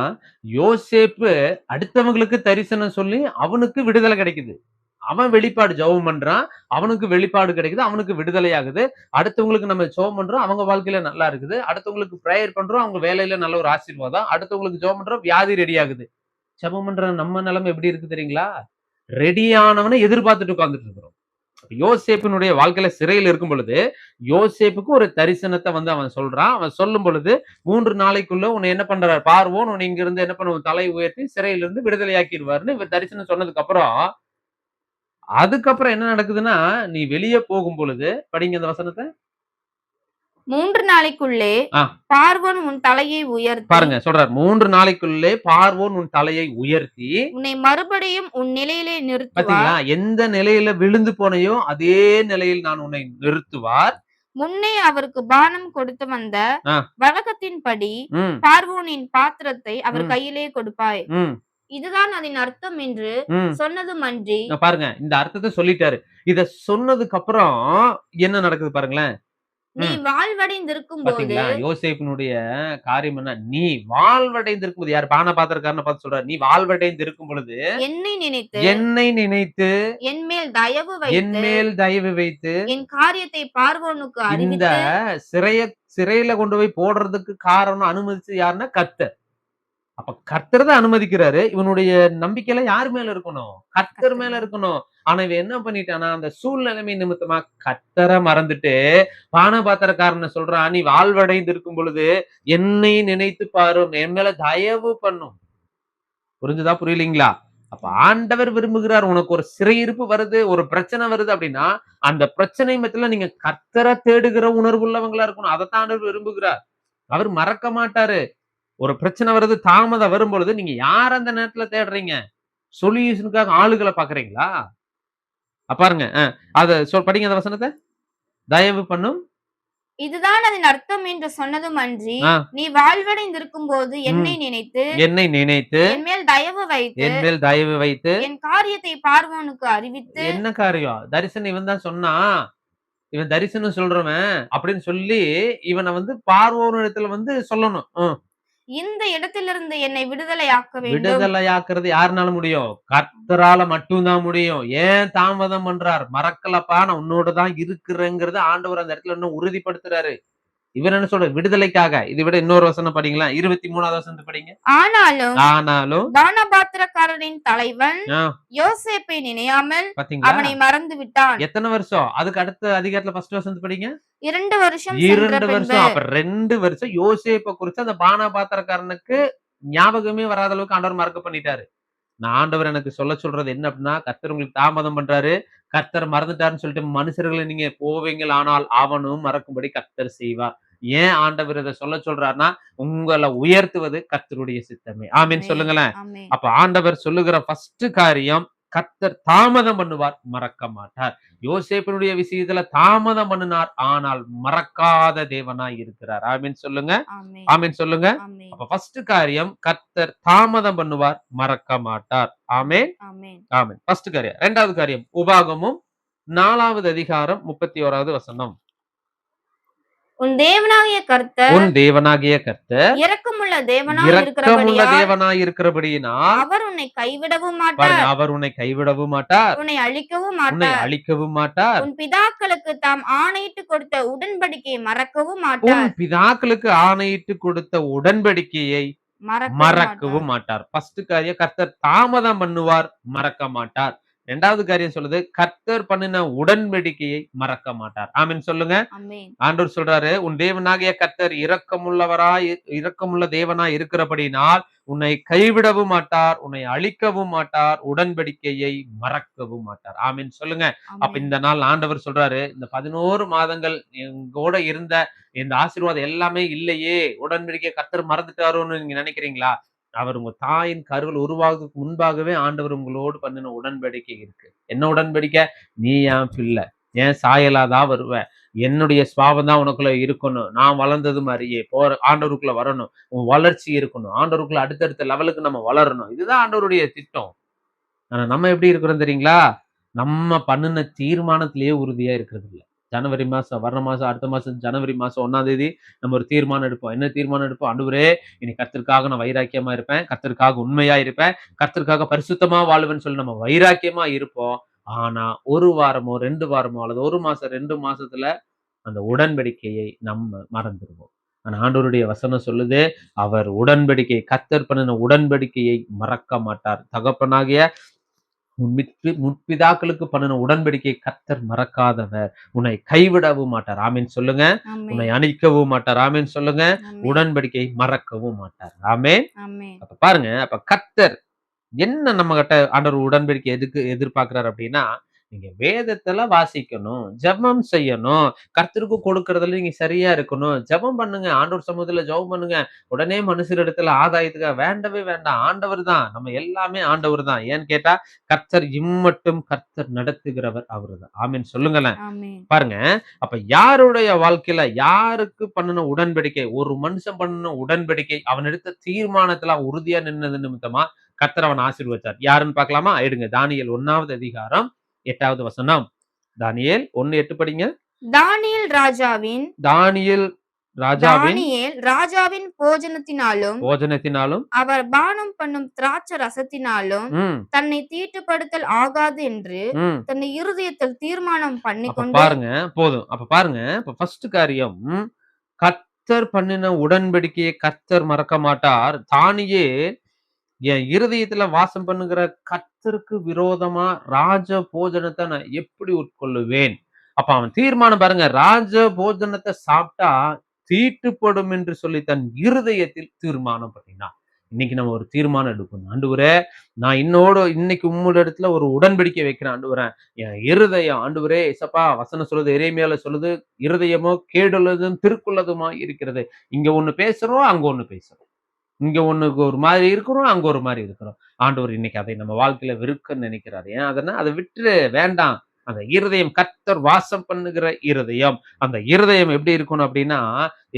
யோசேப்பு அடுத்தவங்களுக்கு தரிசனம் சொல்லி அவனுக்கு விடுதலை கிடைக்குது. அவன் வெளிப்பாடு ஜெபம் பண்றான், அவனுக்கு வெளிப்பாடு கிடைக்குது, அவனுக்கு விடுதலை ஆகுது. அடுத்தவங்களுக்கு நம்ம ஜெபம் பண்றோம், அவங்க வாழ்க்கையில நல்லா இருக்குது. அடுத்தவங்களுக்கு பிரேயர் பண்றோம், அவங்க வேலையில நல்ல ஒரு ஆசீர்வாதம். அடுத்தவங்களுக்கு ஜெபம் பண்றோம், வியாதி ரெடி ஆகுது. ஜெபம் பண்ற நம்ம நிலைமை எப்படி இருக்கு தெரியுங்களா? ரெடியானவனை எதிர்பார்த்துட்டு உட்கார்ந்துட்டு இருக்கிறோம். யோசேப்பினுடைய வாழ்க்கையில சிறையில் இருக்கும் பொழுது யோசேப்புக்கு ஒரு தரிசனத்தை அவன் சொல்றான். அவன் சொல்லும் பொழுது 3 நாளைக்குள்ள உன்னை என்ன பண்றாரு பார்வோன், உன்னை இங்க இருந்து என்ன பண்ணுவோம் தலை உயர்த்தி சிறையிலிருந்து விடுதலை ஆக்கிடுவாருன்னு இவர் தரிசனம் சொன்னதுக்கு அப்புறம் அதுக்கப்புறம் என்ன நடக்குதுன்னா, நீ வெளியே போகும் பொழுது படிங்க அந்த வசனத்தை. 3 நாளைக்குள்ளே பார்வோன் உன் தலையை உயர்த்தி, பாருங்க சொல்றார், 3 நாளைக்குள்ளே பார்வோன் உன் தலையை உயர்த்தி உன்னை மறுபடியும் உன் நிலையிலே நிறுத்துவார். பாத்தீங்களா, எந்த நிலையில விழுந்து போனையோ அதே நிலையில் நான் உன்னை நிறுத்துவார். முன்னே அவருக்கு பானம் கொடுத்து வந்த வழக்கத்தின்படி பார்வோனின் பாத்திரத்தை அவர் கையிலே கொடுப்பாய். இதுதான் அதன் அர்த்தம் என்று சொன்னதும் அன்றி. பாருங்க, இந்த அர்த்தத்தை சொல்லிட்டாரு. இத சொன்னதுக்கு அப்புறம் என்ன நடக்குது பாருங்களேன். நீ வாழ்வடைந்திருக்கும் போது யோசேப்பினுடைய காரியம் என்ன, நீ வாழ்வடைந்திருக்கும் போது, யார் பான பாத்திரக்காரனை பார்த்து சொல்றாரு, நீ வாழ்வடைந்திருக்கும் பொழுது என்னை நினைத்து என் மேல் தயவு வைத்து என் காரியத்தை பார்வோனுக்கு இந்த சிறையில கொண்டு போய் போடுறதுக்கு காரணம் அனுமதிச்சு யாருன்னா கர்த்தர். அப்ப கர்த்தர் தான் அனுமதிக்கிறாரு. இவனுடைய நம்பிக்கையில யார் மேல இருக்கணும்? கர்த்தர் மேல இருக்கணும். ஆனா இவன் என்ன பண்ணிட்டானா, அந்த சூழ்நிலைமை நிமித்தமா கர்த்தரை மறந்துட்டு பானபாத்திரக்காரனை சொல்றான், நீ வாழ்வடைந்து இருக்கும் பொழுது என்னை நினைத்து பாரும், என் மேல தயவு பண்ணும். புரிஞ்சுதா புரியலீங்களா? அப்ப ஆண்டவர் விரும்புகிறார், உனக்கு ஒரு சிறையிருப்பு வருது, ஒரு பிரச்சனை வருது அப்படின்னா அந்த பிரச்சனை மத்தியில நீங்க கர்த்தரை தேடுகிற உணர்வு உள்ளவங்களா இருக்கணும். அதைத்தான் ஆண்டவர் விரும்புகிறார். அவர் மறக்க மாட்டாரு. ஒரு பிரச்சனை வருது, தாமதம் வரும் பொழுது நீங்க யார் அந்த நேரத்துல தேடுறீங்க? சொல்யூஷனுக்காக ஆளுகளை பாக்குறீங்களா? பாருங்க, அத படிங்க அந்த வசனத்தை. தயவு பண்ணும், இதுதான் அதன் அர்த்தம் என்று சொன்னதும் அன்றி, நீ வாழ்வடைந்திருக்கும் போது என்னை நினைத்து என் மேல் தயவு வைத்து என் காரியத்தை பார்வோனுக்கு அறிவித்து. என்ன காரியம்? தரிசனம் இவன் தான் சொன்னா, இவன் தரிசனம் சொல்றவன் அப்படின்னு சொல்லி இவனை பார்வோனிடத்துல சொல்லணும். இந்த இடத்திலிருந்து என்னை விடுதலையாக்க வேண்டும். விடுதலையாக்குறது யாருனால முடியும்? கர்த்தரால மட்டும்தான் முடியும். ஏன் தாமதம் பண்றார்? மறக்கலப்பா, நான் உன்னோட தான் இருக்கிறேங்கிறது ஆண்டவர் அந்த இடத்துல இன்னும் உறுதிப்படுத்துறாரு. இவர் என்ன சொல்ற? விடுதலைக்காக. இதை விட இன்னொரு வசனம் படிங்களா, 23வது வசனத்தை படிங்க. ஆனாலும் பானபாத்திரக்காரரின் தலைவன் யோசேப்பை நினையாமல் அவனை மறந்து விட்டான். எத்தனை வருஷம்? அதுக்கு அடுத்த அதிகாரத்துல ஃபர்ஸ்ட் வசனத்தை படிங்க. 2 வருஷம். 2 வருஷம். அப்ப 2 வருஷம் யோசேப்பை குறிச்சு அந்த பானபாத்திரக்காரனுக்கு ஞாபகமே வராத அளவுக்கு ஆண்டவர் மறக்க பண்ணிட்டாரு. நான் ஆண்டவர் எனக்கு சொல்றது என்ன அப்படின்னா, கர்த்தர் உங்களுக்கு தாமதம் பண்றாரு, கர்த்தர் மறந்துட்டாருன்னு சொல்லிட்டு மனுஷர்களை நீங்க போவீங்கள், ஆனால் அவனும் மறக்கும்படி கர்த்தர் செய்வார். ஏன் ஆண்டவர் இதை சொல்றாருன்னா, உங்களை உயர்த்துவது கர்த்தருடைய சித்தமே. ஆமீன் சொல்லுங்களேன். அப்ப ஆண்டவர் சொல்லுகிற ஃபர்ஸ்ட் காரியம், கர்த்தர் தாமதம் பண்ணுவார், மறக்க மாட்டார். யோசேப்பினுடைய விஷயத்துல தாமதம் பண்ணினார், ஆனால் மறக்காத தேவனாய் இருக்கிறார். ஆமீன் சொல்லுங்க. ஆமீன் சொல்லுங்க. அப்ப ஃபர்ஸ்ட் காரியம், கர்த்தர் தாமதம் பண்ணுவார், மறக்க மாட்டார். ஆமீன் ஆமீன். ஃபர்ஸ்ட் காரியம். இரண்டாவது காரியம், உபாகமும் 4வது அதிகாரம் 31வது வசனம். உன் தேவனாகிய கர்த்தர் இரக்கமுள்ள தேவனாய் இருக்கிறபடியினால் அவர் உன்னை கைவிடவும் மாட்டார், உன்னை அழிக்கவும் மாட்டார். உன் பிதாக்களுக்கு தாம் ஆணையிட்டு கொடுத்த உடன்படிக்கையை மறக்கவும் மாட்டார். ஃபர்ஸ்ட் காரியம், கர்த்தர் தாமதம் பண்ணுவார், மறக்க மாட்டார். இரண்டாவது காரியம் சொல்லுது, கர்த்தர் பண்ணின உடன்படிக்கையை மறக்க மாட்டார். ஆமீன் சொல்லுங்க. ஆண்டவர் சொல்றாரு, உன் தேவனாகிய கர்த்தர் இரக்கமுள்ள தேவனாய் இருக்கிறபடினால் உன்னை கைவிடவும் மாட்டார், உன்னை அழிக்கவும் மாட்டார், உடன்படிக்கையை மறக்கவும் மாட்டார். ஆமீன் சொல்லுங்க. அப்ப இந்த நாள் ஆண்டவர் சொல்றாரு, இந்த 11 மாதங்கள் எங்கூட இருந்த இந்த ஆசீர்வாதம் எல்லாமே இல்லையே, உடன்படிக்கை கர்த்தர் மறந்துட்டாருன்னு நீங்க நினைக்கிறீங்களா? அவர் உங்க தாயின் கருவில் உருவாகுறதுக்கு முன்பாகவே ஆண்டவர் உங்களோடு பண்ணின உடன்படிக்கை இருக்கு. என்ன உடன்படிக்கை? நீ என் பிள்ளை, என் சாயலாதான் வருவ, என்னுடைய சுவாபம் தான் உனக்குள்ள இருக்கணும், நான் வளர்ந்தது மாதிரியே ஆண்டவருக்குள்ள வரணும், உன் வளர்ச்சி இருக்கணும், ஆண்டவருக்குள்ள அடுத்தடுத்த லெவலுக்கு நம்ம வளரணும். இதுதான் ஆண்டவருடைய திட்டம். ஆனா நம்ம எப்படி இருக்கிறோம் தெரியுங்களா? நம்ம பண்ணின தீர்மானத்திலேயே உறுதியா இருக்கிறது இல்லை. ஜனவரி மாசம், வர்ற மாசம், அடுத்த மாசம் ஜனவரி மாசம் 1ஆம் தேதி நம்ம ஒரு தீர்மானம் எடுப்போம். என்ன தீர்மானம் எடுப்போம்? ஆண்டவரே, இனி கர்த்தருக்காக நான் வைராக்கியமா இருப்பேன், கர்த்தருக்காக உண்மையா இருப்பேன், கர்த்தருக்காக பரிசுத்தமா வாழ்வேன்னு சொல்லி நம்ம வைராக்கியமா இருப்போம். ஆனா 1 வாரமோ 2 வாரமோ அல்லது 1 மாசம் 2 மாசத்துல அந்த உடன்படிக்கையை நம்ம மறந்துடுவோம். ஆனா ஆண்டவருடைய வசனம் சொல்லுது, அவர் உடன்படிக்கை கர்த்தர் பண்ணின உடன்படிக்கையை மறக்க மாட்டார். தகப்பனாகிய முற்பிதாக்களுக்கு பண்ணின உடன்படிக்கை கர்த்தர் மறக்காதவர். உன்னை கைவிடவும் மாட்டார். ஆமீன் சொல்லுங்க. உன்னை அழிக்கவும் மாட்டார். ஆமீன் சொல்லுங்க. உடன்படிக்கை மறக்கவும் மாட்டார். ஆமீன். அப்ப பாருங்க, அப்ப கர்த்தர் என்ன நம்ம கிட்ட ஆண்டவர் உடன்படிக்கை எதுக்கு எதிர்பார்க்கிறார் அப்படின்னா, நீங்க வேதத்துல வாசிக்கணும், ஜெபம் செய்யணும், கர்த்தருக்கு கொடுக்கறதுல நீங்க சரியா இருக்கணும், ஜெபம் பண்ணுங்க, ஆண்டவர் சமூகத்துல ஜெபம் பண்ணுங்க. உடனே மனுஷர் இடத்துல ஆதாயத்துக்கு வேண்டவே வேண்டாம். ஆண்டவர் தான், நம்ம எல்லாமே ஆண்டவர் தான். ஏன்னு கேட்டா கர்த்தர் இம்மட்டும் கர்த்தர் நடத்துகிறவர் அவருதான். ஆமீன் சொல்லுங்களேன். பாருங்க, அப்ப யாருடைய வாழ்க்கையில யாருக்கு பண்ணின உடன்படிக்கை, ஒரு மனுஷன் பண்ணின உடன்படிக்கை அவன் எடுத்த தீர்மானத்துல உறுதியா நின்னது நிமித்தமா கர்த்தர் அவன் ஆசீர்வதிச்சார். யாருன்னு பார்க்கலாமா? எடுங்க, தானியேல் 1வது அதிகாரம் 8வது வசனம். தானியேல் 1:8 படிங்க. தானியேல் ராஜாவின் போஜனத்தினாலும் அவர் பானம் பண்ணும் திராட்சை ரசத்தினாலும் தன்னை தீட்டுப்படுத்தல் ஆகாது என்று தன்னை இருதயத்தில் தீர்மானம் பண்ணிக்கொண்டு. பாருங்க, போதும். அப்ப பாருங்க, இப்ப ஃபர்ஸ்ட் காரியம், கர்த்தர் பண்ணின உடன்படிக்கையை கர்த்தர் மறக்க மாட்டார். தானியேல் என் இருதயத்துல வாசம் பண்ணுகிற கர்த்தருக்கு விரோதமா ராஜ போஜனத்தை நான் எப்படி உட்கொள்ளுவேன்? அப்ப அவன் தீர்மானம் பாருங்க, ராஜ போஜனத்தை சாப்பிட்டா தீட்டுப்படும் என்று சொல்லி தன் இருதயத்தில் தீர்மானம் பண்ணினான். இன்னைக்கு நம்ம ஒரு தீர்மானம் எடுக்கணும். ஆண்டவரே, நான் இன்னைக்கு உம்மோட இடத்துல ஒரு உடன்படிக்கை வைக்கிறேன். ஆண்டவரே, என் இருதயம், ஆண்டவரே இசப்பா வசனம் சொல்லுது, எரேமியால சொல்லுது, இருதயமோ கேடுள்ளதும் திருக்குள்ளதுமா இருக்கிறது. இங்க ஒண்ணு பேசுறோம், அங்க ஒண்ணு பேசுறோம். இங்க ஒண்ணுக்கு ஒரு மாதிரி இருக்கிறோம், அங்க ஒரு மாதிரி இருக்கிறோம். ஆண்டவர் இன்னைக்கு அதை நம்ம வாழ்க்கையில வெறுக்கன்னு நினைக்கிறாரு. ஏன் அதனா அதை விட்டு வேண்டாம். அந்த இருதயம் கர்த்தர் வாசம் பண்ணுகிற இருதயம், அந்த இருதயம் எப்படி இருக்கணும் அப்படின்னா,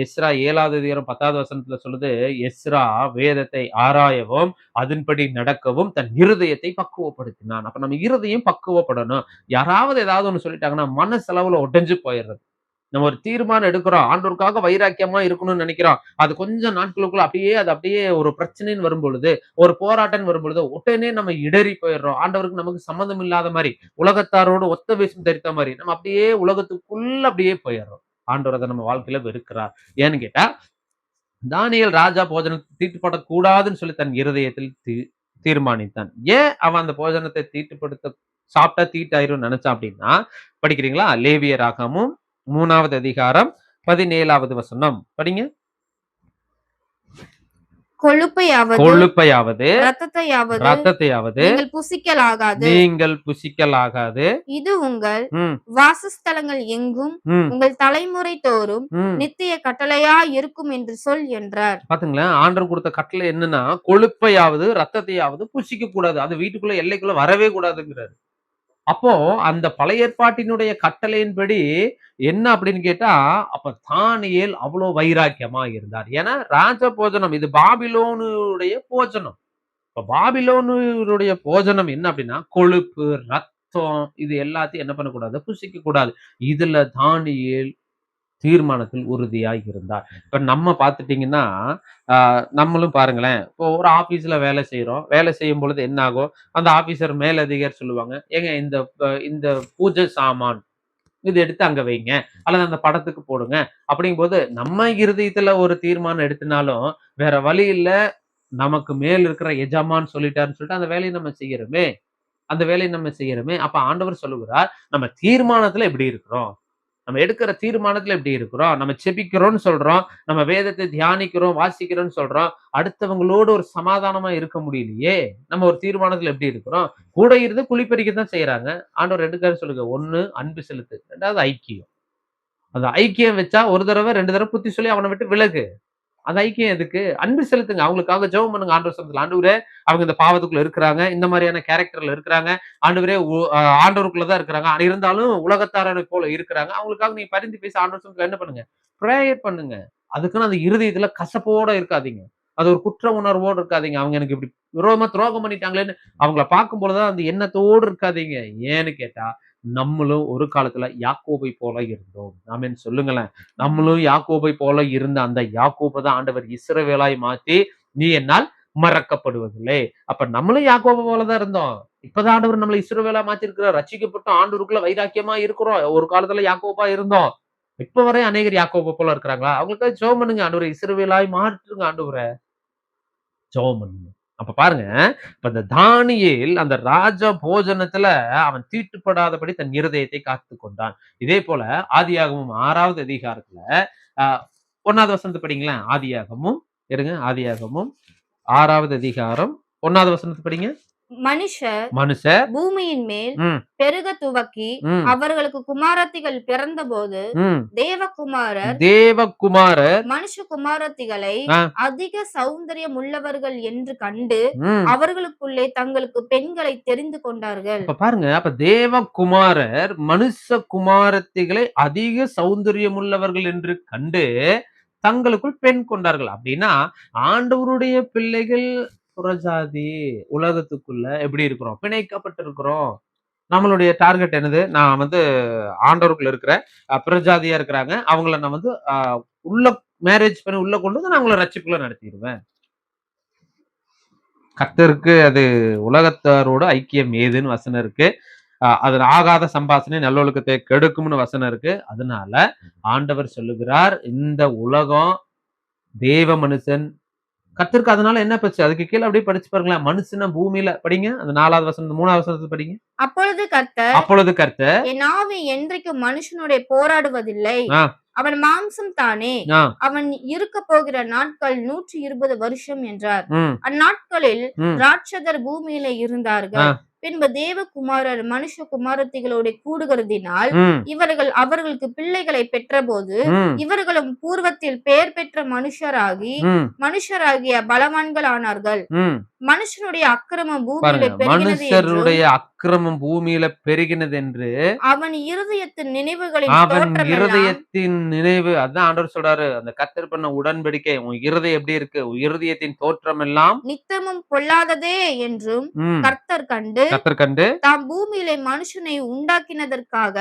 எஸ்ரா 7வது அதிகாரம் 10வது வசனத்துல சொல்லுது, எஸ்ரா வேதத்தை ஆராயவும் அதன்படி நடக்கவும் தன் இருதயத்தை பக்குவப்படுத்தினான். அப்ப நம்ம இருதயம் பக்குவப்படணும். யாராவது ஏதாவது ஒண்ணு சொல்லிட்டாங்கன்னா மனசளவுல உடைஞ்சு போயிடுறது. நம்ம ஒரு தீர்மானம் எடுக்கிறோம், ஆண்டவருக்காக வைராக்கியமா இருக்கணும்னு நினைக்கிறோம், அது கொஞ்சம் நாட்களுக்குள்ள அப்படியே ஒரு பிரச்சனைன்னு வரும் பொழுது, ஒரு போராட்டம் வரும் பொழுது உடனே நம்ம இடறி போயிடுறோம். ஆண்டவருக்கு நமக்கு சம்மந்தம் இல்லாத மாதிரி, உலகத்தாரோடு ஒத்த வேஷம் தரித்த மாதிரி நம்ம அப்படியே உலகத்துக்குள்ள அப்படியே போயிடுறோம். ஆண்டவர் அதை நம்ம வாழ்க்கையில வெறுக்கிறார். ஏன்னு கேட்டா, தானியேல் ராஜா போஜனத்தை தீட்டுப்படக்கூடாதுன்னு சொல்லி தன் இருதயத்தில் தீர்மானித்தான். ஏன் அவன் அந்த போஜனத்தை தீட்டுப்படுத்த சாப்பிட்டா தீட்டாயிரும் நினைச்சான் அப்படின்னா, படிக்கிறீங்களா? லேவியராகமும் 3வது அதிகாரம் 17வது வசனம் படிங்க. கொழுப்பையாவது இரத்தத்தையாவது நீங்கள் புசிக்கலாகாது. இது உங்கள் வாசஸ்தலங்கள் எங்கும் உங்கள் தலைமுறை தோறும் நித்திய கட்டளையா இருக்கும் என்று சொல் என்றார். பாத்தீங்களா, ஆண்டவர் கொடுத்த கட்டளை என்னன்னா, கொழுப்பையாவது ரத்தத்தையாவது புசிக்க கூடாது, அது வீட்டுக்குள்ள எல்லைக்குள்ள வரவே கூடாதுங்கிறாரு. அப்போ அந்த பழைய ஏற்பாட்டினுடைய கட்டளையின்படி என்ன அப்படின்னு கேட்டா, அப்ப தானியேல் அவ்வளவு வைராக்கியமா இருந்தார். ஏன்னா ராஜ போஜனம், இது பாபிலோனுடைய போஜனம். இப்ப பாபிலோனுடைய போஜனம் என்ன அப்படின்னா, கொழுப்பு, ரத்தம், இது எல்லாத்தையும் என்ன பண்ணக்கூடாது, புசிக்க கூடாது. இதுல தானியேல் தீர்மானத்தில் உறுதியாய் இருந்தார். இப்ப நம்ம பார்த்துட்டீங்கன்னா, நம்மளும் பாருங்களேன், இப்போ ஒரு ஆபீஸ்ல வேலை செய்யறோம். வேலை செய்யும் பொழுது என்ன ஆகும், அந்த ஆபீசர் மேலதிகாரி சொல்லுவாங்க, ஏங்க இந்த பூஜை சாமான் இது எடுத்து அங்க வைங்க, அல்லது அந்த படத்துக்கு போடுங்க. அப்படிங்கும் போது நம்ம இருதயத்துல ஒரு தீர்மானம் எடுத்தினாலும் வேற வழி இல்ல, நமக்கு மேல் இருக்கிற எஜமான் சொல்லிட்டாருன்னு சொல்லிட்டு அந்த வேலையை நம்ம செய்யறோமே. அப்ப ஆண்டவர் சொல்லுகிறார், நம்ம தீர்மானத்துல எப்படி இருக்கிறோம், நம்ம எடுக்கிற தீர்மானத்துல எப்படி இருக்கிறோம், நம்ம செபிக்கிறோம்னு சொல்றோம், நம்ம வேதத்தை தியானிக்கிறோம், வாசிக்கிறோம்னு சொல்றோம், அடுத்தவங்களோடு ஒரு சமாதானமா இருக்க முடியலையே, நம்ம ஒரு தீர்மானத்துல எப்படி இருக்கிறோம்? கூட இருந்து குளிப்பறிக்கத்தான் செய்யறாங்க. ஆண்டவர் 2 காரியம் சொல்லுங்க, 1 அன்பு செலுத்து, 2வது ஐக்கியம். அந்த ஐக்கியம் வச்சா ஒரு தடவை 2 தடவை புத்தி சொல்லி அவனை விட்டு விலகு. அந்த ஐக்கியம் எதுக்கு? அன்பு செலுத்துங்க, அவங்களுக்காக ஜெபம் பண்ணுங்க. ஆண்டவர் சமூகத்துல, ஆண்டவரே அவங்க இந்த பாவத்துக்குள்ள இருக்கிறாங்க, இந்த மாதிரியான கேரக்டர்ல இருக்கிறாங்க, ஆண்டவரே ஆண்டவருக்குள்ளதான் இருக்கிறாங்க, இருந்தாலும் உலகத்தாரனை போல இருக்கிறாங்க, அவங்களுக்காக நீங்க பரிந்து பேசி ஆண்டவர் சமூகத்துல என்ன பண்ணுங்க, பிரேயர் பண்ணுங்க. அதுக்குன்னு அந்த இருதயத்துல கசப்போட இருக்காதீங்க, அது ஒரு குற்ற உணர்வோடு இருக்காதீங்க. அவங்க எனக்கு இப்படி விரோதமா துரோகம் பண்ணிட்டாங்களேன்னு அவங்கள பார்க்கும் போலதான் அந்த எண்ணத்தோடு இருக்காதீங்க. ஏன்னு கேட்டா, நம்மளும் ஒரு காலத்துல யாக்கோபை போல இருந்தோம். ஆமென் சொல்லுங்களேன். நம்மளும் யாக்கோபை போல இருந்த அந்த யாக்கோபை தான் ஆண்டவர் இஸ்ரவேலாய் மாத்தி, நீ என்னால் மறக்கப்படுவதில்லை. அப்ப நம்மளும் யாக்கோபை போலதான் இருந்தோம். இப்பதான் ஆண்டவர் நம்மளை இஸ்ரவேலா மாத்திருக்கிறார். ரட்சிக்கப்பட்டு ஆண்டவருக்குள்ள வைராக்கியமா இருக்கிறோம். ஒரு காலத்துல யாக்கோபா இருந்தோம். இப்ப வரை அநேகர் யாக்கோபா போல இருக்கிறாங்களா? அவங்களுக்காக ஜெபம் பண்ணுங்க. ஆண்டவரை இஸ்ரவேலாய் மாற்றுங்க ஆண்டவரை. ஜெபம் பண்ணுங்க. அப்ப பாருங்க, இப்ப இந்த தானியேல் அந்த ராஜ போஜனத்துல அவன் தீட்டுப்படாதபடி தன் இருதயத்தை காத்து கொண்டான். இதே போல ஆதியாகமம் 6வது அதிகாரத்துல 1வது வசனத்தை படிங்களேன். ஆதியாகமும் 6வது அதிகாரம் 1வது வசனத்தை படிங்க. மனுஷர் பூமியின் மேல் பெருக துவக்கி அவர்களுக்கு குமாரத்திகள் பிறந்த போது தேவகுமாரர் மனுஷ குமாரத்திகளை அதிக சௌந்தரியம் உள்ளவர்கள் என்று கண்டு அவர்களுக்குள்ளே தங்களுக்கு பெண்களை தெரிந்து கொண்டார்கள். பாருங்க, அப்ப தேவகுமாரர் மனுஷ குமாரத்திகளை அதிக சௌந்தரியம் உள்ளவர்கள் என்று கண்டு தங்களுக்குள் பெண் கொண்டார்கள். அப்படின்னா ஆண்டவருடைய பிள்ளைகள் புறஜாதி உலகத்துக்குள்ள எப்படி இருக்கிறோம்? பிணைக்கப்பட்டிருக்கிறோம். நம்மளுடைய டார்கெட் என்னது? நான் ஆண்டவருக்குள்ள இருக்கிற புறஜாதியா இருக்கிறாங்க, அவங்கள நான் உள்ள மேரேஜ் பண்ணி உள்ள கொண்டு வந்து நான் அவங்கள ரட்சிப்புக்குள்ள நடத்திடுவேன். கர்த்தருக்கு அது உலகத்தாரோட ஐக்கியம் ஏதுன்னு வசனம் இருக்கு. அது ஆகாத சம்பாஷணை நல்லொழுக்கத்தை கெடுக்கும்னு வசனம் இருக்கு. அதனால ஆண்டவர் சொல்லுகிறார், இந்த உலகம் தேவ மனுஷன் கர்த்தருக்கு. அதனால என்ன பிரச்சனை? அதுக்கு கீழே அப்படியே படிச்சு பாருங்களேன். மனுஷன பூமியில படிங்க. அந்த 4வது வசனம் 3வது வசனத்தை படிங்க. அப்பொழுது கர்த்தர் என் ஆவி என்றைக்கு மனுஷனுடைய போராடுவதில்லை, அவன் மாம்சம் தானே, அவன் இருக்க போகிற நாட்கள் 120 வருஷம் என்றார். அந்நாட்களில் ராட்சதர் பூமியில இருந்தார்கள். பின்பு தேவகுமாரர் மனுஷ குமாரத்திகளோட கூடுகிறதினால் இவர்கள் அவர்களுக்கு பிள்ளைகளை பெற்ற போது இவர்களும் பூர்வத்தில் பெயர் பெற்ற மனுஷராகிய பலவான்கள் ஆனார்கள். மனுஷனுடைய அக்கிரமம் பூமியில பெருகினது என்று அவன் இருதயத்தின் நினைவு. அதான் ஆண்டவர் சொல்றாரு, அந்த கர்த்தர் பண்ண உடன்படிக்கை உன் இருதயம் எப்படி இருக்கு? இருதயத்தின் தோற்றம் எல்லாம் நித்தமும் பொல்லாததே என்றும் கர்த்தர் கண்டு தாம் பூமியில மனுஷனை உண்டாக்கினதற்காக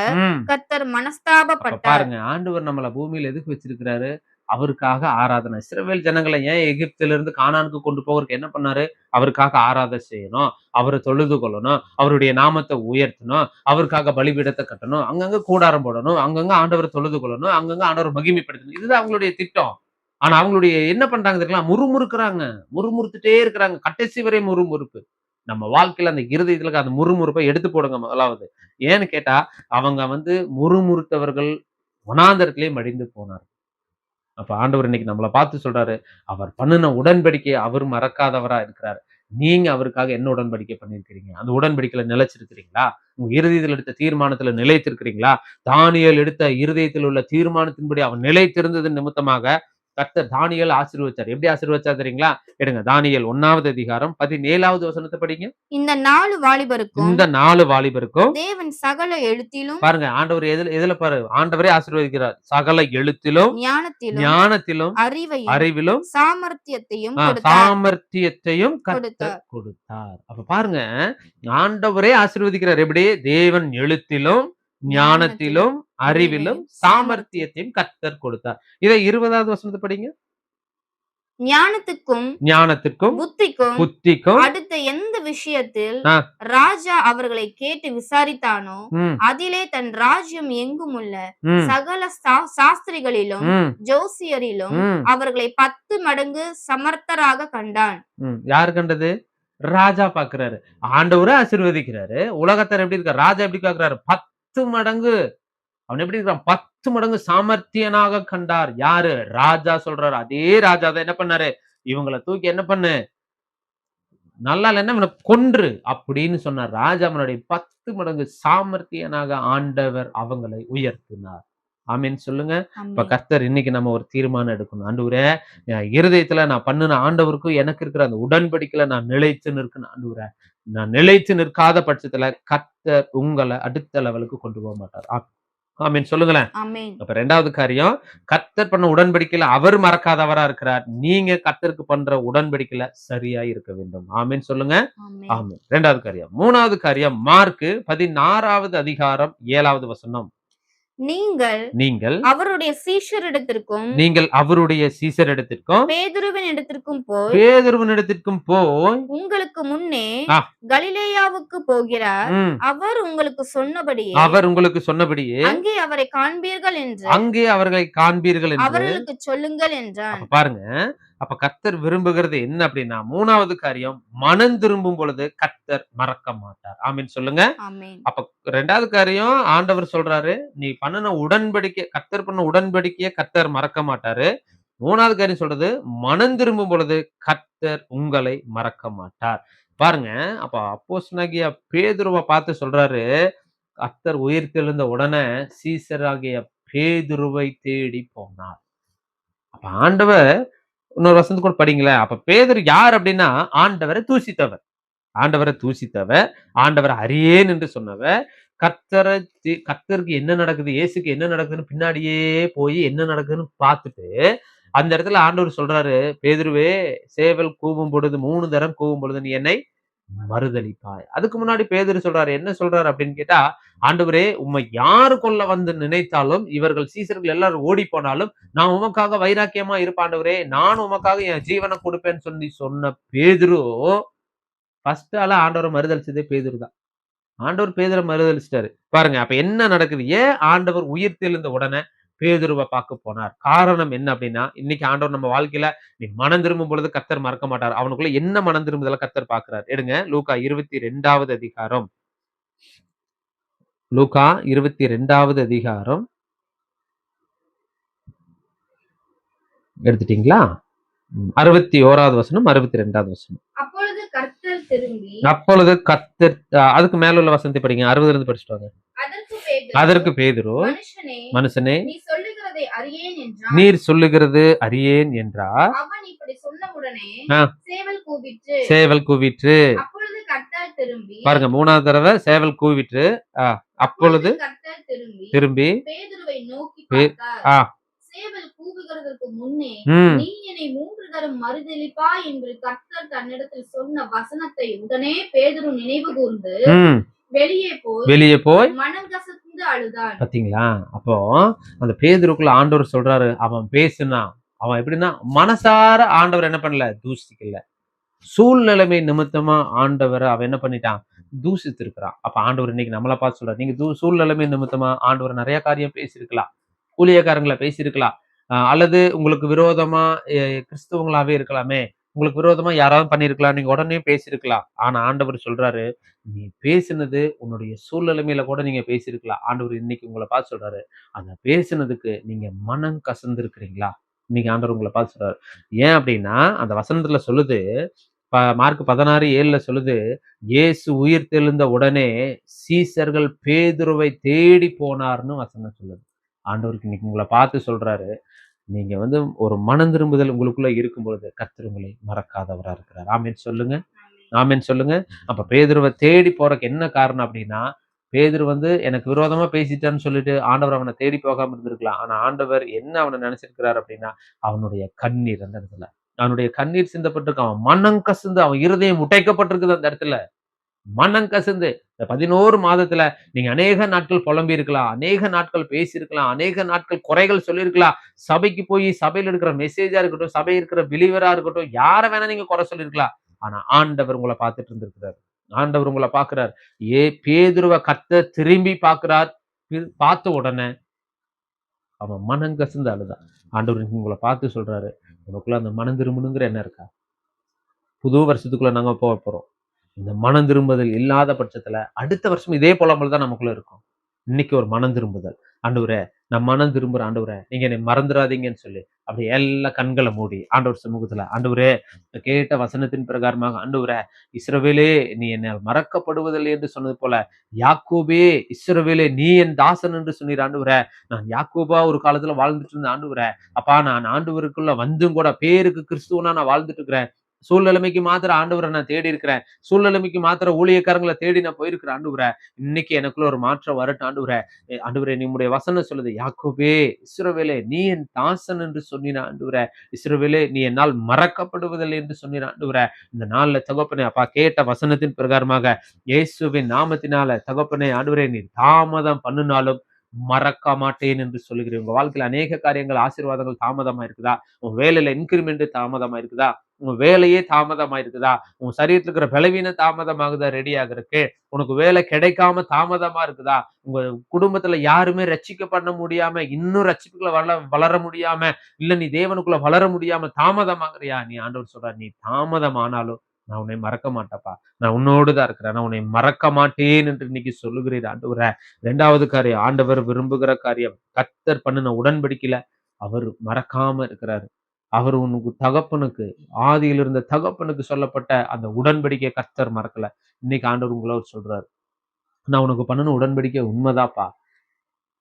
கர்த்தர் மனஸ்தாபப்பட்டார். பாருங்க, ஆண்டவர் நம்மள பூமியில எதுக்கு வச்சிருக்கிறாரு? அவருக்காக ஆராதனை. இஸ்ரவேல் ஜனங்களை ஏன் எகிப்திலிருந்து கானானுக்கு கொண்டு போகிறதுக்கு என்ன பண்ணாரு? அவருக்காக ஆராதனை செய்யணும், அவரை தொழுது கொள்ளணும், அவருடைய நாமத்தை உயர்த்தணும், அவருக்காக பலிபீடத்தை கட்டணும், அங்கங்க கூடாரம் போடணும், அங்கங்க ஆண்டவரை தொழுது கொள்ளணும், அங்கங்க ஆண்டவரை மகிமைப்படுத்தணும். இதுதான் அவங்களுடைய திட்டம். ஆனா அவங்களுடைய என்ன பண்றாங்க தெரியுமா? முறுமுறுத்துட்டே இருக்கிறாங்க. கடைசி வரை முறுமுறுப்பு. நம்ம வாழ்க்கையில அந்த இருதயத்துல அந்த முறுமுறுப்பை எடுத்து போடுங்க முதலாவது. ஏன்னு கேட்டா, அவங்க முறுமுறுத்தவர்கள் வனாந்தரத்திலே மடிந்து போனார். அப்ப ஆண்டவர் இன்னைக்கு நம்மளை பார்த்து சொல்றாரு, அவர் பண்ணின உடன்படிக்கையை அவர் மறக்காதவரா இருக்கிறார். நீங்க அவருக்காக என்ன உடன்படிக்கை பண்ணிருக்கிறீங்க? அந்த உடன்படிக்கையில நிலைச்சிருக்கிறீங்களா? உங்க இருதயத்தில் எடுத்த தீர்மானத்துல நிலைத்திருக்கிறீங்களா? தானியேல் எடுத்த இருதயத்தில் உள்ள தீர்மானத்தின்படி அவன் நிலைத்திருந்தது நிமித்தமாக கர்த்தர் தானியேல் ஆசீர்வதிச்சார். எப்படி ஆசீர்வதிச்சார் தெரியுங்களா? எடுங்க, தானியேல் 1வது அதிகாரம் 17வது வசனத்தை படிங்க. இந்த 4 வாலிபருக்கும் தேவன் சகல எழுத்திலும், பாருங்க ஆண்டவர் எதுல பாரு, ஆண்டவரே ஆசீர்வதிக்கிறார். சகல எழுத்திலும், ஞானத்திலும், அறிவிலும், சாமர்த்தியத்தையும் கர்த்தர் கொடுத்தார். அப்ப பாருங்க, ஆண்டவரே ஆசீர்வதிக்கிறார். எப்படி? தேவன் எழுத்திலும், ஞானத்திலும், அறிவிலும், சாமர்த்தியத்தையும் கர்த்தர் கொடுத்தார். இதை 20வது வசனத்தை படிங்க. ஞானத்துக்கும் புத்திக்கும் அடுத்த எந்த விஷயத்தில் ராஜா அவர்களை கேட்டு விசாரித்தானோ அதிலே தன் ராஜ்யம் எங்கும் உள்ள சகல சாஸ்திரிகளிலும் ஜோசியரிலும் அவர்களை 10 மடங்கு சமர்த்தராக கண்டான். யாரு கண்டது? ராஜா பாக்குறாரு. ஆண்டவரே ஆசீர்வதிக்கிறாரு. உலகத்தார் எப்படி இருக்காரு? ராஜா எப்படி பாக்குறாரு? 10 மடங்கு. அவன் எப்படி இருக்கான்? 10 மடங்கு சாமர்த்தியனாக கண்டார். யாரு? ராஜா சொல்றாரு. அதே ராஜா தான் என்ன பண்ணாரு? இவங்களை தூக்கி என்ன பண்ணு, நல்லா இல்லைன்னா கொன்று அப்படின்னு சொன்னார். ராஜா அவனுடைய 10 மடங்கு சாமர்த்தியனாக ஆண்டவர் அவங்களை உயர்த்தினார். ஆமீன் சொல்லுங்க. இப்ப கர்த்தர் இன்னைக்கு நம்ம ஒரு தீர்மானம் எடுக்கணும். ஆண்டவரே, இருதயத்துல நான் பண்ணின ஆண்டவருக்கும் எனக்கு இருக்கிற அந்த உடன்படிக்கையில நான் நிலைத்து நிற்கணும். ஆண்டவரே, நான் நிலைத்து நிற்காத பட்சத்துல கர்த்தர் உங்களை அடுத்த லெவலுக்கு கொண்டு போக மாட்டார். ஆமீன் சொல்லுங்களேன். அப்ப 2வது காரியம், கர்த்தர் பண்ண உடன்படிக்கையில அவர் மறக்காதவரா இருக்கிறார். நீங்க கர்த்தருக்கு பண்ற உடன்படிக்கையில சரியா இருக்க வேண்டும். ஆமீன் சொல்லுங்க. ஆமீன். 2வது காரியம். 3வது காரியம், மார்க் 16வது அதிகாரம் 7வது வசனம். நீங்கள் அவருடைய சீஷரிடத்திற்கும் பேதுருவினிடத்திற்கும் போய் உங்களுக்கு முன்னே கலிலேயாவுக்கு போகிறார், அவர் உங்களுக்கு சொன்னபடியே அங்கே அவரை காண்பீர்கள் என்று அவர்களுக்கு சொல்லுங்கள் என்றார். பாருங்க, அப்ப கர்த்தர் விரும்புகிறது என்ன அப்படின்னா, மூணாவது காரியம், மனம் திரும்பும் பொழுது கர்த்தர் மறக்க மாட்டார். ஆமீன் சொல்லுங்க. அப்ப ரெண்டாவது காரியம், ஆண்டவர் சொல்றாரு, நீ பண்ணின உடன்படிக்கை, கர்த்தர் பண்ண உடன்படிக்கைய கர்த்தர் மறக்க மாட்டாரு. மூணாவது காரியம் சொல்றது, மனம் திரும்பும் பொழுது கர்த்தர் உங்களை மறக்க மாட்டார். பாருங்க, அப்ப அப்போஸ்தலனாகிய பேதுருவை பார்த்து சொல்றாரு, கர்த்தர் உயிர்த்தெழுந்த உடனே சீசராகிய பேதுருவை தேடி போனார். அப்ப ஆண்டவர், இன்னொரு வசனத்து கூட படிங்களேன். அப்ப பேதுரு யார் அப்படின்னா, ஆண்டவரை தூசித்தவர், ஆண்டவரை அறியேன் என்று சொன்னவர், கர்த்தருக்கு என்ன நடக்குது, இயேசுக்கு என்ன நடக்குதுன்னு பின்னாடியே போய் என்ன நடக்குதுன்னு பார்த்துட்டு அந்த இடத்துல ஆண்டவர் சொல்றாரு, பேதுருவே, சேவல் கூவும் பொழுது 3 தரம் கூவும் பொழுது நீ என்னை மறுதலிப்பாய். அதுக்கு முன்னாடி பேதுரு சொல்றாரு, என்ன சொல்றாரு அப்படின்னு கேட்டா, ஆண்டவரே, உம்மை யாரு கொல்ல வந்து நினைத்தாலும், இவர்கள் சீசர்கள் எல்லாரும் ஓடி போனாலும் நான் உமக்காக வைராக்கியமா இருப்பாண்டவரே, நான் உமக்காக என் ஜீவனை கொடுப்பேன்னு சொன்ன பேதுரு, ஃபர்ஸ்ட் ஆளா ஆண்டவரை மறுதலிச்சதே பேதுரு தான். ஆண்டவர் பேதுரை மறுதலிச்சிட்டாரு. பாருங்க, அப்ப என்ன நடக்குது? ஏன் ஆண்டவர் உயிர்த்தெழுந்த உடனே பேதுருவை பார்க்க போனார்? காரணம் என்ன அப்படின்னா, இன்னைக்கு ஆண்டவர் நம்ம வாழ்க்கையில நீ மனம் திரும்பும் பொழுது கர்த்தர் மறக்க மாட்டார். அவனுக்குள்ள என்ன மனம் திரும்புதல கர்த்தர் பார்க்கிறார். எடுங்க, லூக்கா 22வது அதிகாரம். லூக்கா 22வது அதிகாரம் எடுத்துட்டீங்களா? 61வது வசனம், 62வது வசனம். அப்பொழுது கர்த்தர், அதுக்கு மேல உள்ள வசனத்தை படிங்க, 60ல இருந்து படிச்சுட்டு வாங்க. அதற்கு பேதுரு, மனுஷனே, நீர் சொல்லுகிறது அறியேன் என்றார். சேவல் கூவிற்று. பாருங்க, 3வது தடவை சேவல் கூவிற்று. அப்பொழுது திரும்பி சேவல் கூவுகிறதற்கு முன்னே நீ என்னை 3 தரம் மறுதலிப்பா என்று கர்த்தர் தன்னிடத்தில் சொன்ன வசனத்தை உடனே பேதுரு நினைவு கூர்ந்து வெளியே போய் மனம் கசந்து அழுதான். பாத்தீங்களா? அப்போ அந்த பேதுருக்குள்ள ஆண்டவர் சொல்றாரு, அவன் பேசுனா, அவன் எப்படின்னா மனசார ஆண்டவர் என்ன பண்ணல, தூசிக்கல. சூழ்நிலைமை நிமித்தமா ஆண்டவரை அவன் என்ன பண்ணிட்டான், தூசித்து இருக்கிறான். அப்ப ஆண்டவர் இன்னைக்கு நம்மளை பார்த்து சொல்றாரு, நீங்க சூழ்நிலைமை நிமித்தமா ஆண்டவர் நிறைய காரியம் பேசியிருக்கலாம், ஊழியக்காரங்களை பேசியிருக்கலாம், அல்லது உங்களுக்கு விரோதமா கிறிஸ்தவங்களாவே இருக்கலாமே, உங்களுக்கு விரோதமா யாராவது பண்ணிருக்கலாம், நீங்க உடனே பேசியிருக்கலாம். ஆனா ஆண்டவர் சொல்றாரு, நீ பேசினது உன்னுடைய சூழ்நிலைமையில கூட நீங்க பேசியிருக்கலாம். ஆண்டவர் இன்னைக்கு உங்களை பார்த்து சொல்றாரு, அந்த பேசினதுக்கு நீங்க மனம் கசந்து இருக்கிறீங்களா? இன்னைக்கு ஆண்டவர் உங்களை பார்த்து சொல்றாரு. ஏன் அப்படின்னா, அந்த வசனத்துல சொல்லுது, மார்க் 16:7 சொல்லுது, இயேசு உயிர் தெழுந்த உடனே சீசர்கள் பேதுருவை தேடி போனார்னு வசனம் சொல்லுது. ஆண்டவருக்கு இன்னைக்கு உங்களை பார்த்து சொல்றாரு, நீங்க ஒரு மனம் திரும்புதல் உங்களுக்குள்ள இருக்கும் பொழுது கர்த்தர் உங்களை மறக்காதவரா இருக்கிறார். ஆமேன் சொல்லுங்க, ஆமேன் சொல்லுங்க. அப்ப பேதுருவை தேடி போறதுக்கு என்ன காரணம் அப்படின்னா, பேதுரு எனக்கு விரோதமா பேசிட்டான்னு சொல்லிட்டு ஆண்டவர் அவனை தேடி போகாம இருந்திருக்கலாம். ஆனா ஆண்டவர் என்ன அவனை நினைச்சிருக்கிறார் அப்படின்னா, அவனுடைய கண்ணீர் அந்த இடத்துல, அவனுடைய கண்ணீர் சிந்தப்பட்டிருக்கு, அவன் மனம் கசந்து, அவன் இருதயம் உடைக்கப்பட்டிருக்குது அந்த இடத்துல, மனம் கசந்து. இந்த 11 மாதத்துல நீங்க அநேக நாட்கள் புலம்பி இருக்கலாம், அநேக நாட்கள் பேசியிருக்கலாம், அநேக நாட்கள் குறைகள் சொல்லியிருக்கலாம். சபைக்கு போய் சபையில இருக்கிற மெசேஜா இருக்கட்டும், சபை இருக்கிற பிலீவரா இருக்கட்டும், யாரை வேணா நீங்க குறை சொல்லியிருக்கலாம். ஆனா ஆண்டவர் உங்களை பார்த்துட்டு இருந்திருக்கிறார். ஆண்டவர் உங்களை பார்க்கிறார். பேதுருவை கர்த்தர் திரும்பி பார்க்கிறார். பார்த்த உடனே அவன் மனம் கசந்து அழுதான். ஆண்டவர் உங்களை பார்த்து சொல்றாரு, உனக்குள்ள அந்த மனம் திரும்பணுங்கிற என்ன இருக்கா? புது வருஷத்துக்குள்ள நாங்க போக போறோம். இந்த மனம் திரும்புதல் இல்லாத பட்சத்துல அடுத்த வருஷம் இதே புலம்பல் தான் நமக்குள்ள இருக்கும். இன்னைக்கு ஒரு மனம் திரும்புதல், ஆண்டவரே நான் மனம் திரும்புறேன், ஆண்டவரே நீங்க என்னை மறந்துடாதீங்கன்னு சொல்லி அப்படி எல்லா கண்களை மூடி ஆண்டவர் சமூகத்துல, ஆண்டவரே கேட்ட வசனத்தின் பிரகாரமாக, ஆண்டவரே இஸ்ரவேலே நீ என்ன மறக்கப்படுவதில்லை என்று சொன்னது போல, யாக்கோபே இஸ்ரவேலே நீ என் தாசன் என்று சொன்னீர். ஆண்டவரே நான் யாக்கோபா ஒரு காலத்துல வாழ்ந்துட்டு இருந்தேன், ஆண்டவரே அப்பா நான் ஆண்டவருக்குள்ள வந்தும் கூட பேருக்கு கிறிஸ்துவனா நான் வாழ்ந்துட்டு இருக்கிறேன். சூழ்நிலைமைக்கு மாத்திர ஆண்டவரை நான் தேடி இருக்கிறேன், சூழ்நிலைமைக்கு மாத்திர ஊழியக்காரங்களை தேடி நான் போயிருக்கிறேன். ஆண்டவரே இன்னைக்கு எனக்குள்ள ஒரு மாற்றம் வரட்டும். ஆண்டவரே, ஆண்டவரே நீங்களுடைய வசனம் சொல்லுது, யாக்கோபே இஸ்ரவேலே நீ என் தாசன் என்று சொன்னீர். ஆண்டவரே இஸ்ரவேலே நீ என்னால் மறக்கப்படுவதில்லை என்று சொன்னீர். ஆண்டவரே இந்த நாள்ல தகப்பனே, அப்பா கேட்ட வசனத்தின் பிரகாரமாக இயேசுவின் நாமத்தினால தகப்பனே, ஆண்டவரே நீ தாமதம் பண்ணினாலும் மறக்க மாட்டேன் என்று சொல்லுகிறேன். உங்க வாழ்க்கையில அநேக காரியங்கள், ஆசீர்வாதங்கள் தாமதமா இருக்குதா? உங்க வேலையில இன்கிரிமெண்ட் தாமதமா இருக்குதா? உங்க வேலையே தாமதமா இருக்குதா? உங்க சரீரத்துல இருக்கிற பலவீனம் தாமதமாகுதா ரெடி ஆகுறதுக்கு? உனக்கு வேலை கிடைக்காம தாமதமா இருக்குதா? உங்க குடும்பத்துல யாருமே ரட்சிக்க பண்ண முடியாம, இன்னும் ரட்சிப்புக்குள்ள வளர முடியாம, இல்ல நீ தேவனுக்குள்ள வளர முடியாம தாமதமாகறியா? நீ ஆண்டவர் சொல்றார், நீ தாமதமானாலும் நான் உன்னை மறக்க மாட்டேப்பா. நான் உன்னோடுதான் இருக்கிறேன். நான் உன்னை மறக்க மாட்டேன் என்று இன்னைக்கு சொல்லுகிறீர் ஆண்டவரே. 2வது காரியம், ஆண்டவர் விரும்புகிற காரியம், கர்த்தர் பண்ணின உடன்படிக்கையில அவர் மறக்காம இருக்கிறாரு. அவர் உனக்கு தகப்பனுக்கு, ஆதியில் இருந்த தகப்பனுக்கு சொல்லப்பட்ட அந்த உடன்படிக்கை கர்த்தர் மறக்கல. இன்னைக்கு ஆண்டவர் உங்களோட சொல்றாரு, நான் உனக்கு பண்ணின உடன்படிக்கை உண்மைதாப்பா.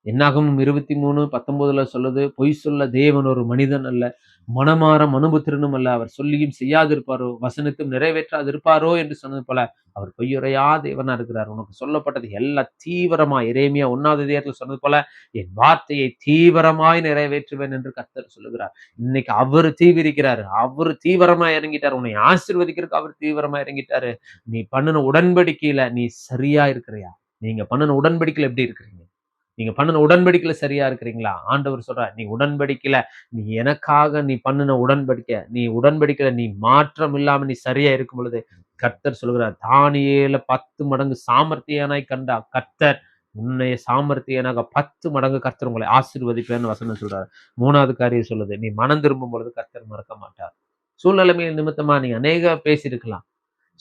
என்னாகமம் 23:19 சொல்லுது, பொய் சொல்ல தேவன் ஒரு மனிதன் அல்ல, மனமாற மனுபுத்திரனும் அல்ல, அவர் சொல்லியும் செய்யாதிருப்பாரோ, வசனத்தும் நிறைவேற்றாதிருப்பாரோ என்று சொன்னது போல அவர் பொய்யுரையா தேவனா இருக்கிறார். உனக்கு சொல்லப்பட்டது எல்லாம் தீவிரமா, எரேமியா 1வது அதிகாரத்துல சொன்னது போல என் வார்த்தையை தீவிரமாய் நிறைவேற்றுவேன் என்று கர்த்தர் சொல்லுகிறார். இன்னைக்கு அவரு தீவிரிக்கிறாரு, அவரு தீவிரமா இறங்கிட்டாரு. உன்னை ஆசீர்வதிக்கிறதுக்கு அவர் தீவிரமா இறங்கிட்டாரு. நீ பண்ணின உடன்படிக்கையில நீ சரியா இருக்கிறியா? நீங்க பண்ணின உடன்படிக்கையில எப்படி இருக்கிறீங்க? நீங்க பண்ணின உடன்படிக்கையில சரியா இருக்கிறீங்களா? ஆண்டவர் சொல்றார், நீ உடன்படிக்கையில, நீ எனக்காக நீ பண்ணின உடன்படிக்கை, நீ உடன்படிக்கையில நீ மாற்றம் இல்லாம நீ சரியா இருக்கும் பொழுது கர்த்தர் சொல்கிறார், தானியேல 10 மடங்கு சாமர்த்தியனாய் கண்டா கர்த்தர் உன்னைய சாமர்த்தியனாக 10 மடங்கு கர்த்தர் உங்களை ஆசீர்வதிப்பேன்னு வசனம் சொல்றாரு. 3வது காரியம் சொல்லுது, நீ மனம் திரும்பும் பொழுது கர்த்தர் மறக்க மாட்டார். சூழ்நிலைமை நிமித்தமா நீங்க அநேக பேசியிருக்கலாம்.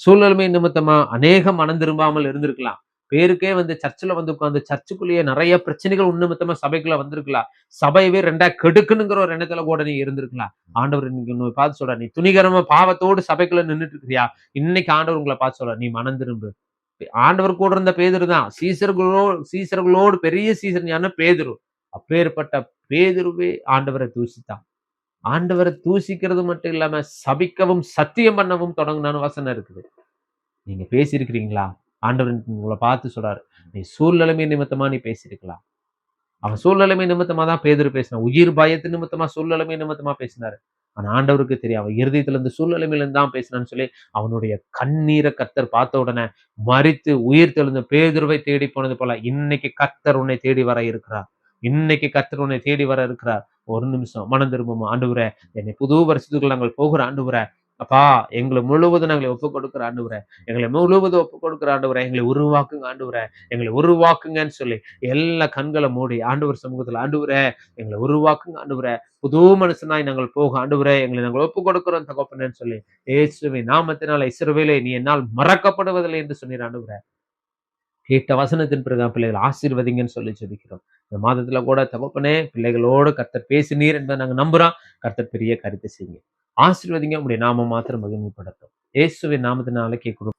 சூழ்நிலைமை நிமித்தமா அநேக மனம் திரும்பாமல் இருந்திருக்கலாம். பேருக்கே சர்ச்சில் உட்கார்ந்து சர்ச்சுக்குள்ளேயே நிறைய பிரச்சனைகள் உன்னிமித்தமா சபைக்குள்ள வந்திருக்கலாம். சபையவே 2ஆ கெடுக்கணுங்கிற ஒரு எண்ணத்துல கூட நீ இருந்திருக்கலாம். ஆண்டவர் இன்னைக்கு பார்த்து சொல்ற, நீ துணிகரமா பாவத்தோடு சபைக்குள்ள நின்றுட்டு இருக்கிறியா? இன்னைக்கு ஆண்டவர் உங்களை பார்த்து சொல்ற, நீ மனம் திரும்பு. ஆண்டவர் கூட இருந்த பேதுரு தான், சீசர்களோடு பெரிய சீசர் ஞான பேதுரு. அப்பேற்பட்ட பேதுருவே ஆண்டவரை தூசித்தான். ஆண்டவரை தூசிக்கிறது மட்டும் இல்லாம சபிக்கவும் சத்தியம் பண்ணவும் தொடங்கினான்னு வசனம் இருக்குது. நீங்க பேசியிருக்கிறீங்களா? ஆண்டவர் உங்களை பார்த்து சொல்றாரு, நீ சூழ்நிலைமை நிமித்தமா நீ பேசியிருக்கலாம். அவன் சூழ்நிலைமை நிமித்தமா தான் பேதுரு பேசினான். உயிர் பயத்து நிமித்தமா, சூழ்நிலைமை நிமித்தமா பேசினாரு. ஆனா ஆண்டவருக்கு தெரியும், அவன் இருதயத்துல இருந்து சூழ்நிலைமையில இருந்து தான் பேசினான்னு சொல்லி அவனுடைய கண்ணீரை கர்த்தர் பார்த்த உடனே மரித்து உயிர் தெழுந்த பேதுருவை தேடி போனது போல இன்னைக்கு கர்த்தர் உன்னை தேடி வர இருக்கிறார். இன்னைக்கு கர்த்தர் உன்னை தேடி வர இருக்கிறார். ஒரு நிமிஷம் மனம் திரும்புமா, ஆண்டவரே என்னை புது வருஷத்துக்குள்ள நாங்கள் போகிற ஆண்டவரே, அப்பா எங்களை முழுவதும் நாங்களை ஒப்புக் கொடுக்கிற ஆண்டவரே, எங்களை முழுவதும் ஒப்புக் கொடுக்கிற ஆண்டவரே, எங்களை உருவாக்குங்க ஆண்டவரே, எங்களை உருவாக்குங்கன்னு சொல்லி எல்லா கண்களை மூடி ஆண்டவர் சமூகத்துல, ஆண்டவரே எங்களை உருவாக்குங்க ஆண்டவரே, புது மனுஷனாய் நாங்கள் போக ஆண்டவரே, எங்களை நாங்கள் ஒப்புக் கொடுக்கிறோம் தகப்பனேன்னு சொல்லி இயேசுவின் நாமத்தினால இஸ்ரவேலே நீ என்னால் மறக்கப்படுவதில்லை என்று சொன்னீர் ஆண்டவரே. கேட்ட வசனத்தின் பிறகு பிள்ளைகள் ஆசீர்வதிங்கன்னு சொல்லி ஜெபிக்கிறோம். இந்த மாதத்துல கூட தகப்பனே பிள்ளைகளோடு கர்த்தர் பேசினீர் என்பதை நாங்க நம்புறோம். கர்த்தர் பெரிய காரியத்தை செய்யுங்க. ஆசீர்வதிங்க, உங்களுடைய நாமம் மாத்திரம் மகிமைப்படட்டும். இயேசுவின் நாமத்தினால கேட்கிறோம்.